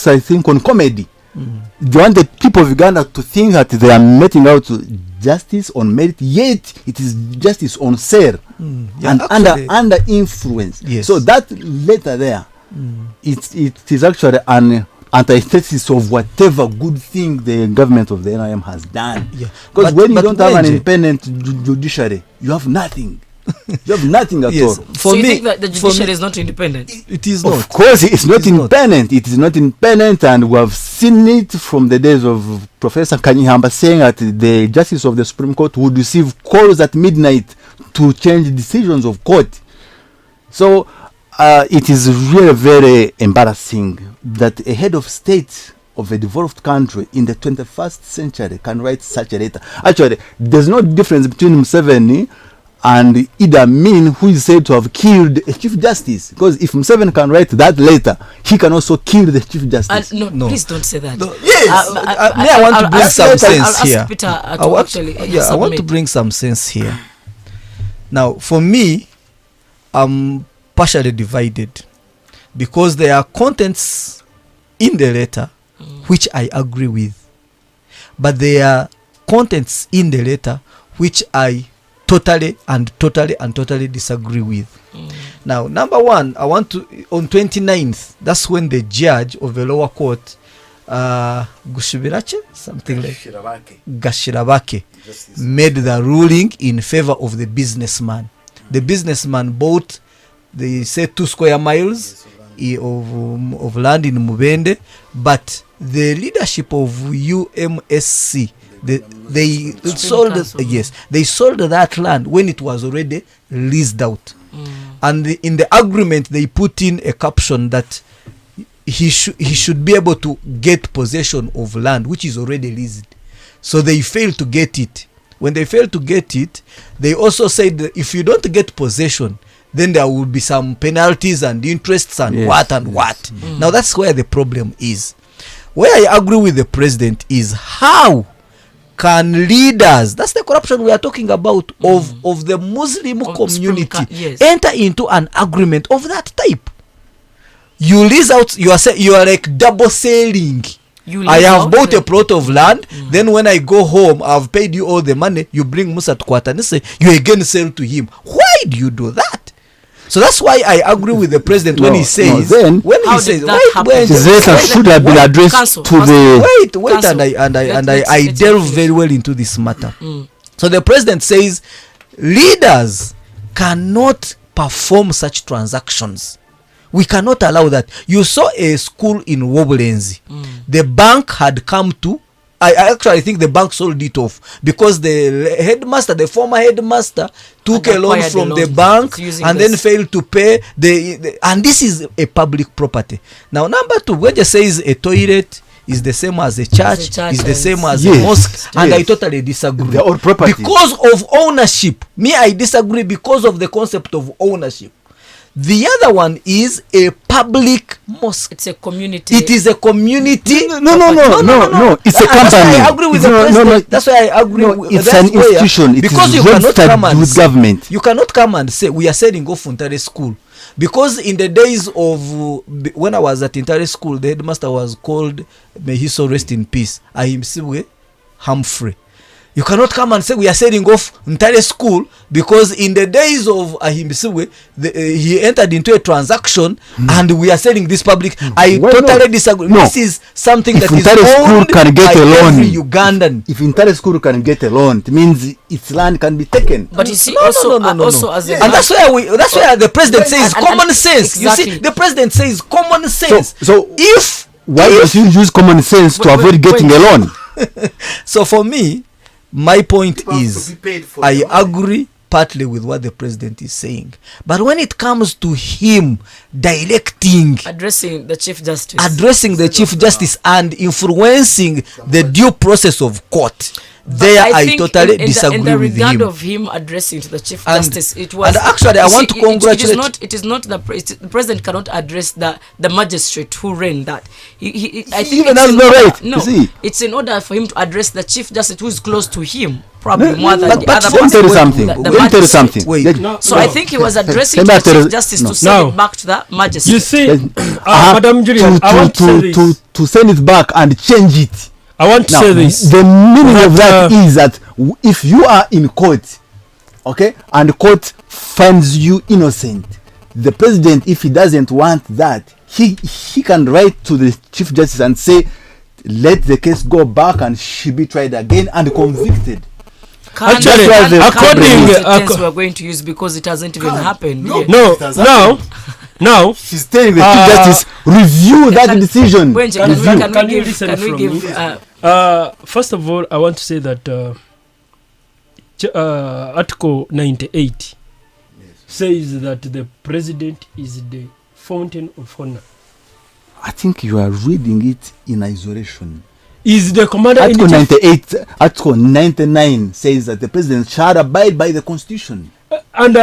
I think, on comedy. They want the people of Uganda to think that they are meting out justice on merit, yet it is justice on sale Yeah, and actually- under influence. Yes. So that letter there, it is actually an antithesis of whatever good thing the government of the NIM has done. Yeah. Because when you don't have an Wenje, independent judiciary, you have nothing. You have nothing at yes, all. for so you me, think that the for judiciary me, is not independent? it is Of not. course, it's not It is not. independent. It is not independent, and we have seen it from the days of Professor Kanyihamba saying that the justice of the Supreme Court would receive calls at midnight to change decisions of court. So it is really very embarrassing that a head of state of a developed country in the 21st century can write such a letter. Actually, there's no difference between Museveni and Idi Amin, who is said to have killed a chief justice. Because if Museveni can write that letter, he can also kill the chief justice. No, please don't say that. No, yes, I want to bring I'll some ask sense here. Peter I want to submit. bring some sense here. Now, for me, I'm partially divided because there are contents in the letter which I agree with, but there are contents in the letter which I totally disagree with. Now, number one, I want to, on 29th, that's when the judge of the lower court, Gushibirache, something like Gashirabake, made the ruling in favor of the businessman. The businessman bought, they say, 2 square miles of land in Mubende, but the leadership of UMSC, they sold they sold that land when it was already leased out. And in the agreement they put in a caption that he should be able to get possession of land which is already leased. So they fail to get it. When they fail to get it, they also said that if you don't get possession, then there will be some penalties and interests and what. Now that's where the problem is. Where I agree with the president is how can leaders, that's the corruption we are talking about, of the Muslim community enter into an agreement of that type. You lease out, you are like double selling. I have bought a plot of land, then when I go home, I've paid you all the money, you bring Musa to Kwatanese, you again sell to him. Why do you do that? So that's why I agree with the president when he says, should have been addressed to the wait, and I delve very well into this matter. So the president says leaders cannot perform such transactions. We cannot allow that. You saw a school in Wobulenzi. The bank had come to, I actually think the bank sold it off because the former headmaster took a loan from the bank and then failed to pay and this is a public property. Now number two, when it says a toilet is the same as a church, is the same as a mosque, and I totally disagree. They're all property. Because of ownership. Me, I disagree because of the concept of ownership. The other one is a public mosque. It's a community. It is a community. No. It's a company. I agree with the president. That's why I agree. It's an institution. It because is you cannot come and with government. You cannot come and say we are selling off Intare School. Because in the days of when I was at Intare School, the headmaster was called, may he so rest in peace, Ahimsiwe Humphrey. You cannot come and say we are selling off Intare School because in the days of Ahimsiwe, he entered into a transaction and we are selling this public. I totally disagree. This is something that is owned can get by a loan. every Ugandan. If Intare School can get a loan, it means its land can be taken. But you see, no. as a and that's where the president says common sense. Exactly. You see, the president says common sense. So why don't you use common sense to avoid getting a loan? So for me, my point is, I agree partly with what the president is saying. But when it comes to him addressing the Chief Justice and influencing the due process of court, I totally disagree with him. In the regard of him addressing to the Chief Justice, it was... And actually, I want to congratulate... It is not the president cannot address the magistrate who ran that. I think even has no right. No, it's in order for him to address the Chief Justice who is close to him, probably more than the other person. Let me tell you something. So I think he was addressing the Chief Justice to send it back to the magistrate. You see, Madam Julian, I want to say this. To send it back and change it. I want to say this. The meaning of that is that if you are in court, okay, and the court finds you innocent, the president, if he doesn't want that, he can write to the Chief Justice and say, let the case go back and she be tried again and convicted. According we're going to use because it hasn't even happened. No, she's telling the Chief Justice review that decision. Can we give first of all, I want to say that Article 98 says that the president is the fountain of honor. I think you are reading it in isolation. Is the commander Article in 98, Article 99 says that the president shall abide by the Constitution. I am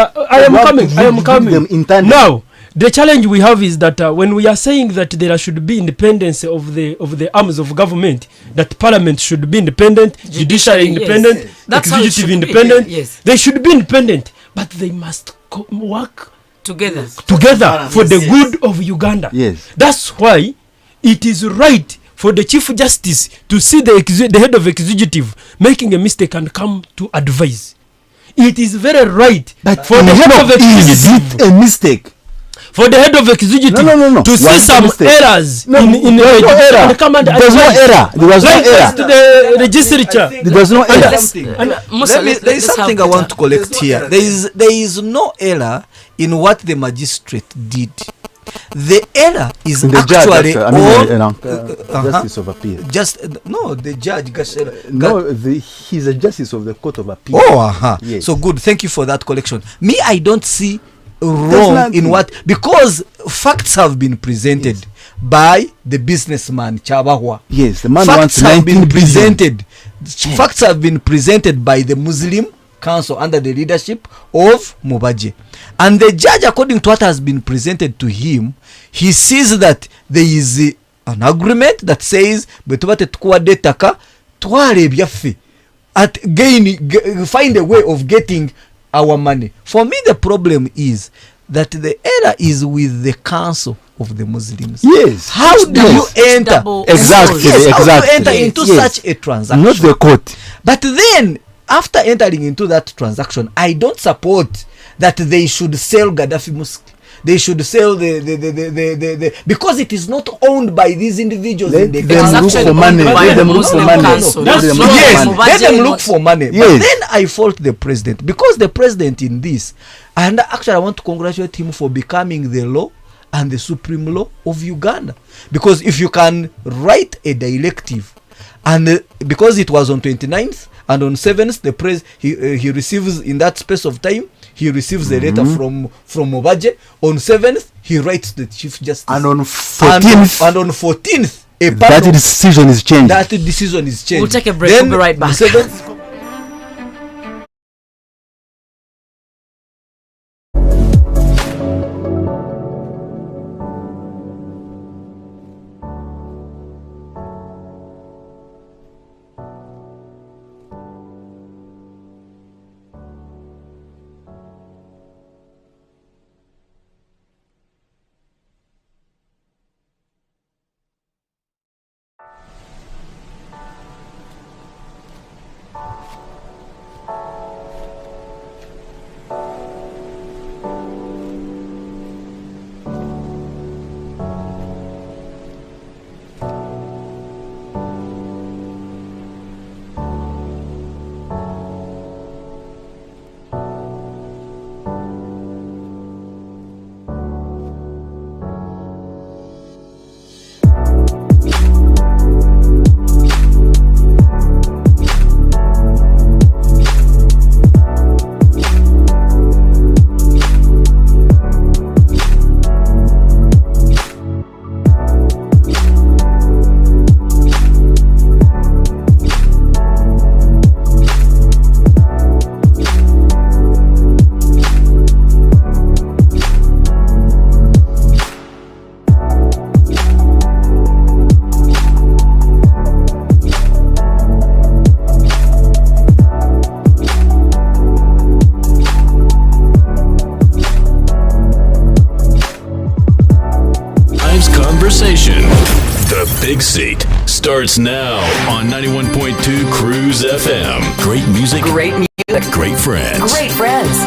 coming. Now, the challenge we have is that when we are saying that there should be independence of the arms of government, that parliament should be independent, judiciary independent, executive independent, they should be independent, but they must work together for the good of Uganda. Yes. That's why it is right for the Chief Justice to see the head of executive making a mistake and come to advise. It is very right for the head of executive. Is it a mistake? For the head of executive to see some errors in the error. There's no error. There was no error. To the legislature. There was no error. There is something I want to collect here. There is no error in what the magistrate did. The error is the actually justice of appeal. The judge. He's a justice of the court of appeal. Yes. So good. Thank you for that collection. Me, I don't see wrong in what, because facts have been presented by the businessman Chabahwa. Yes, the man Facts wants have 19 been billion. presented. Facts have been presented by the Muslim Council under the leadership of Mubaje. And the judge, according to what has been presented to him, he sees that there is an agreement that says betubate tukwa detaka twale byaffe at find a way of getting our money. For me, the problem is that the error is with the council of the Muslims. Yes. How do you enter? Exactly. Yes, how exactly. do you enter into such a transaction? Not the court. But then, after entering into that transaction, I don't support that they should sell Gaddafi Mosque. They should sell the because it is not owned by these individuals in the Them look for money. Let them look for money. Yes, let them look for money. Yes. But then I fault the president, because the president in this, and actually I want to congratulate him for becoming the law and the supreme law of Uganda. Because if you can write a directive, and because it was on 29th and on 7th, the he receives in that space of time, he receives a letter from Mubaje. On 7th, he writes the Chief Justice. And on 14th, and on 14th, that decision is changed. That decision is changed. We'll take a break. Then, We'll be right back. The Big Seat starts now on 91.2 CROOZE FM. Great music. Great music. Great friends. Great friends.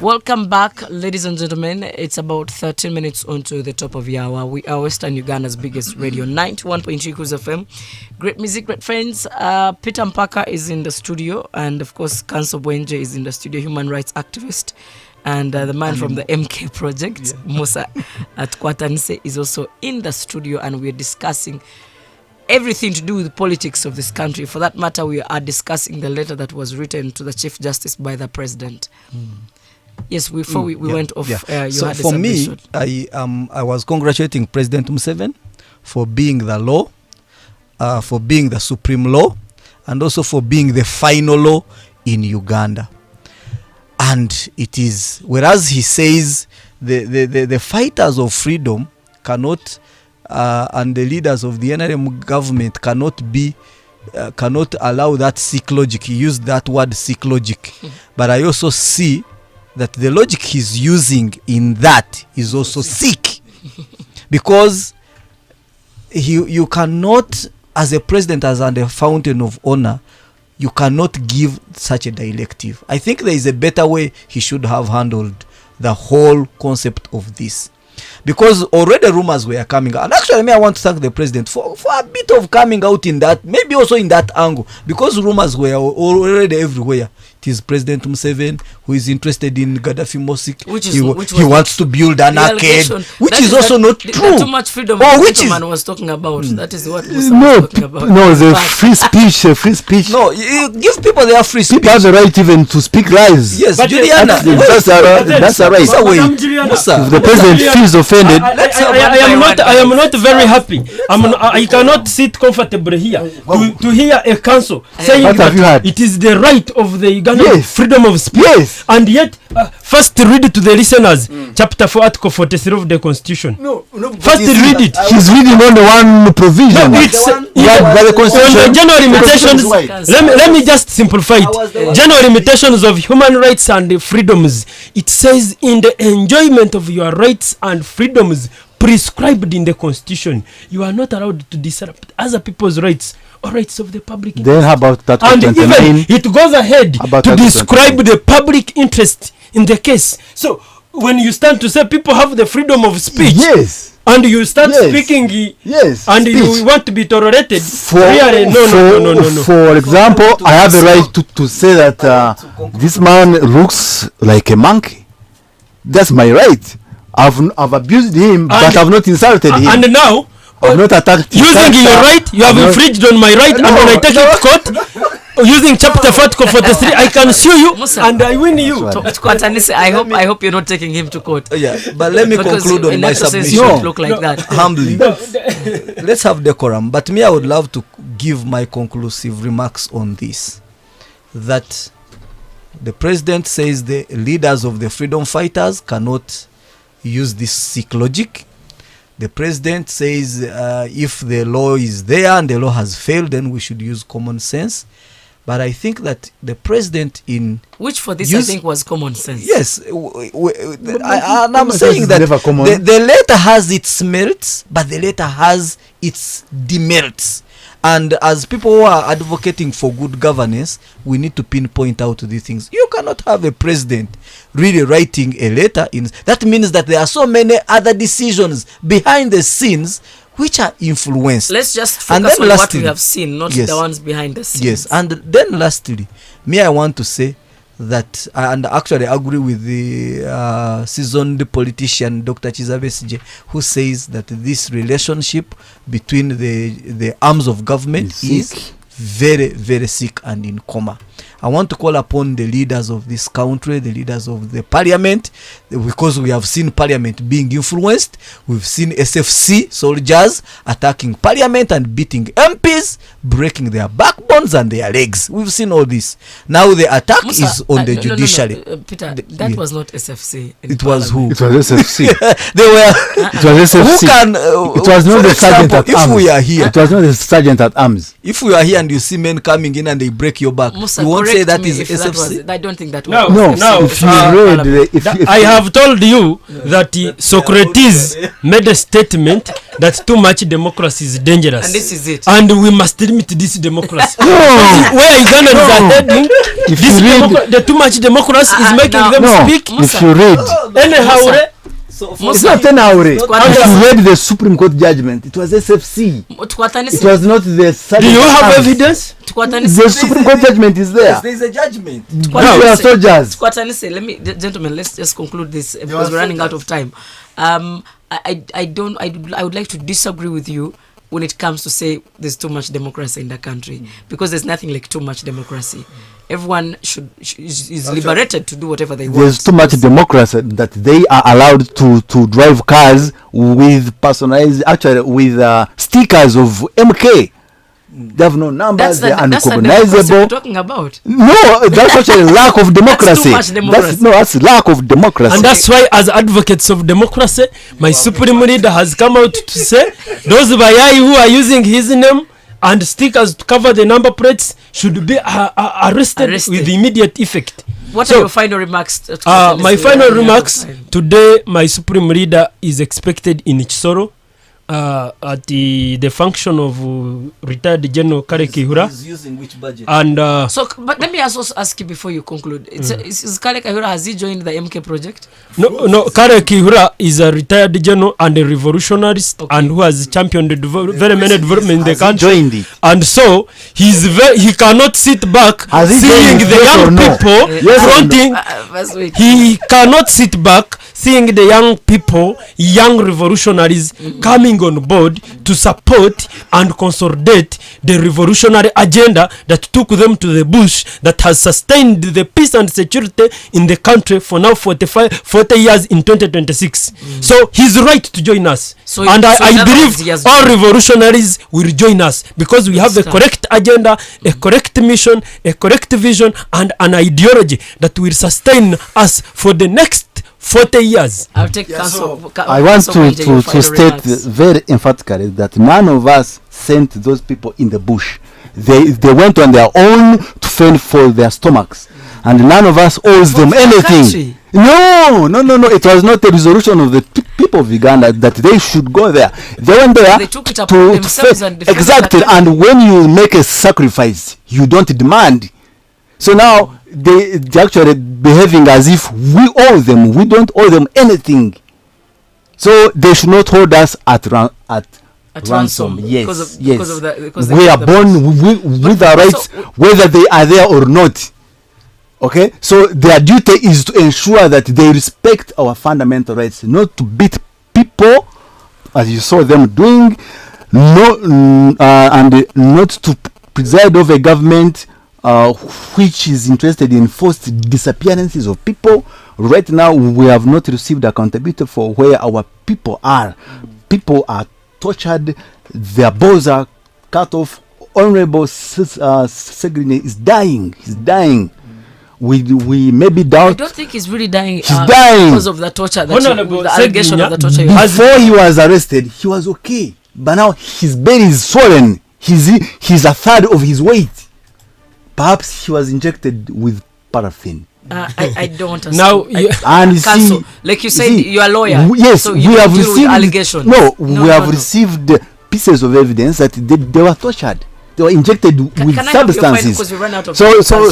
Welcome back, ladies and gentlemen. It's about 13 minutes onto the top of the hour. We are Western Uganda's biggest radio, 91.3 CROOZE FM. Great music, great friends. Peter Mpaka is in the studio, and of course, Kanso Bwenje is in the studio, human rights activist. And the man from the MK project, Musa at Kwatanse, is also in the studio, and we're discussing everything to do with politics of this country. For that matter, we are discussing the letter that was written to the Chief Justice by the President. Yes, before we went off, you so had a for me, submission. I was congratulating President Museveni for being the law, for being the supreme law, and also for being the final law in Uganda. And it is, whereas he says the fighters of freedom cannot, and the leaders of the NRM government cannot allow that sick logic. He used that word sick logic. But I also see that the logic he's using in that is also sick. Because you cannot, as a president, as a fountain of honor, you cannot give such a directive. I think there is a better way he should have handled the whole concept of this. Because already rumors were coming out. And actually, I want to thank the president for a bit of coming out in that, maybe also in that angle. Because rumors were already everywhere. it is President Museveni who is interested in Gaddafi Mosque. Which He was wants to build an the arcade, allegation. which That is also not the true. too much freedom Oh, which is man was talking about. That is what Musa No, was talking about. no, the But free speech. no. You give people their free speech. People have the right even to speak lies. Yes, But Juliana. That's a right. Musa, wait. Madam Juliana, Musa. If the president feels offended, I am not very happy. I cannot sit comfortably here to hear a council saying What have you that heard? it is the right of the Ugandan Yes. freedom of speech. Yes. And yet, first read to the listeners chapter 4, article 43 of the constitution. First read it. he's reading only one provision. No, it's by the on constitution. the general limitations. Right. Let me just simplify it. General limitations of human rights and freedoms. It says in the enjoyment of your rights and freedoms prescribed in the constitution, you are not allowed to disrupt other people's rights or rights of the public. Then how about that? And even 29? it goes ahead About to Article describe 29. the public interest in the case. So when you stand to say people have the freedom of speech, Yes. and you start Yes. speaking, Yes. and speech. you want to be tolerated, For, really, no. For example, I have the right to say that this man looks like a monkey. That's my right. I've abused him, but I've not insulted him. And now, I've not attacked his using character. your right, you have I've not- infringed on my right, and when I take it to court, using chapter 43, I can sue you Musa. and I win you. Tkwatanise, I hope you're not taking him to court. Yeah, but let me Because conclude on in my that sense, submission. you No. don't look like that. Humbly. Let's have decorum. But me, I would love to give my conclusive remarks on this. That the president says the leaders of the freedom fighters cannot use this sick logic. The president says if the law is there and the law has failed, then we should use common sense. But I think that the president Which for this I think was common sense. Yes, and I'm common saying sense that is never common. the letter has its merits, but the letter has its demerits. And as people who are advocating for good governance, we need to pinpoint out these things. You cannot have a president really writing a letter in. That means that there are so many other decisions behind the scenes which are influenced. Let's just And focus then on what lastly- we have seen, not Yes. the ones behind the scenes. Yes, and then lastly, I want to say that, and actually agree with the seasoned politician Dr. Chizabesije, who says that this relationship between the arms of government Is is sick. very, very sick and in coma. I want to call upon the leaders of this country, the leaders of the parliament, because we have seen parliament being influenced. We've seen SFC soldiers attacking parliament and beating MPs, breaking their backbones and their legs. We've seen all this. Now the attack Musa, is on the no, judiciary. Peter, The- that yeah. was not SFC. in It was Parliament. who? It was SFC. They were. It was SFC. Who can? It was not for the sergeant example, at if arms. we are here, It was not the sergeant at arms. if we are here and you see men coming in and they break your back, Musa, you won't say correct that me is if that was SFC. it. I don't think that No, was No, no, if you uh, read, if I have told you that Socrates made a statement that too much democracy is dangerous. And this is it. And we must limit this democracy. No. Where Ugandans are heading, If this you read- the too much democracy is making now- them no, speak. if you read, Anyhow, Musa. it's Musa, not 10 hours. If Musa. you read the Supreme Court judgment, it was SFC. Tkwatanise, It was not the do sergeant you at have arms. evidence? Tkwatanise, The Supreme Court judgment is there. There is a judgment. These were soldiers. Tkwatanise, let me, gentlemen, let's just conclude this because we're running out of time. I would like to disagree with you when it comes to say there's too much democracy in the country, because there's nothing like too much democracy. Everyone is liberated to do whatever they want. There's too much democracy that they are allowed to drive cars with personalized, actually with stickers of MK. They have no numbers. They're That's the democracy we're unrecognizable. talking about. No, that's actually lack of democracy. much democracy. That's lack of democracy. And that's why, as advocates of democracy, my supreme leader has come out to say those Bayai who are using his name and stickers to cover the number plates should be arrested with immediate effect. What So, are your final remarks? My final remarks today, my supreme leader is expected in Chisoro at the function of retired General Kale Kihura. He's using which budget? And but let me also ask you before you conclude. Is Kale Kihura, has he joined the MK project? No, Kale Kihura is a retired general and a revolutionarist, and who has championed very many development in the country. And so he cannot sit back seeing the young people fronting. He cannot sit back seeing the young people, young revolutionaries coming on board to support and consolidate the revolutionary agenda that took them to the bush, that has sustained the peace and security in the country for now 40 years in 2026. So he's right to join us. And I believe all revolutionaries will join us because we have a correct agenda, a correct mission, a correct vision, and an ideology that will sustain us for the next 40 years. I'll take counsel. I want to state very emphatically that none of us sent those people in the bush. They went on their own to fend for their stomachs, and none of us owes them anything. No. It was not a resolution of the people of Uganda that they should go there. They went there. They took it upon themselves and exactly. And when you make a sacrifice, you don't demand. So now they actually behaving as if we owe them. We don't owe them anything. So they should not hold us at ransom. Yes. We are born with our rights, whether they are there or not. Okay, so their duty is to ensure that they respect our fundamental rights, not to beat people, as you saw them doing, and not to preside over a government which is interested in forced disappearances of people. Right now, we have not received accountability for where our people are. People are tortured, their balls are cut off. Honorable Segrini is dying. He's dying. We maybe doubt. I don't think he's really dying. He's dying because of the torture. The allegation of the torture. Before he was arrested, he was okay, but now his belly is swollen. He's a third of his weight. Perhaps he was injected with paraffin. I don't understand. Now, and you see, like you said, you are a lawyer. Yes, so we have received allegations. We have received pieces of evidence that they were tortured. They were injected with substances.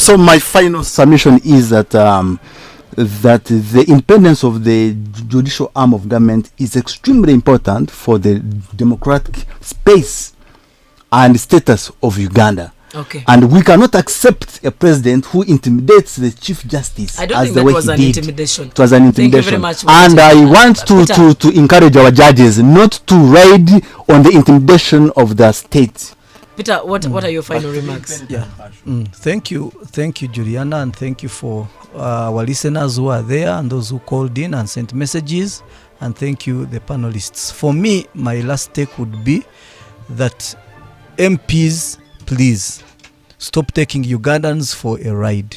So my final submission is that that the independence of the judicial arm of government is extremely important for the democratic space and status of Uganda. Okay. And we cannot accept a president who intimidates the Chief Justice. I don't think that was an intimidation. It was an intimidation. Thank you very much. And I want to encourage our judges not to ride on the intimidation of the state. Peter, what are your final remarks? Yeah. Thank you, Juliana, and thank you for our listeners who are there and those who called in and sent messages, and thank you, the panelists. For me, my last take would be that MPs, please stop taking Ugandans for a ride.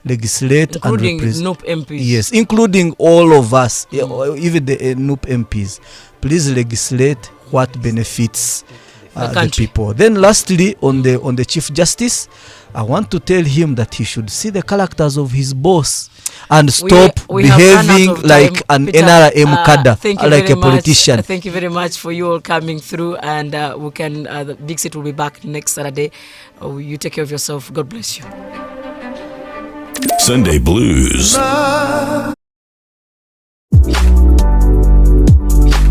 Legislate including and represent. NUP MPs. Yes, including all of us, even the NUP MPs. Please legislate what benefits the people. Then lastly, on the Chief Justice, I want to tell him that he should see the characters of his boss and stop behaving like an NRM cadre, like a politician. Thank you very much for you all coming through, and the Big Seat will be back next Saturday. You take care of yourself. God bless you. Sunday Blues.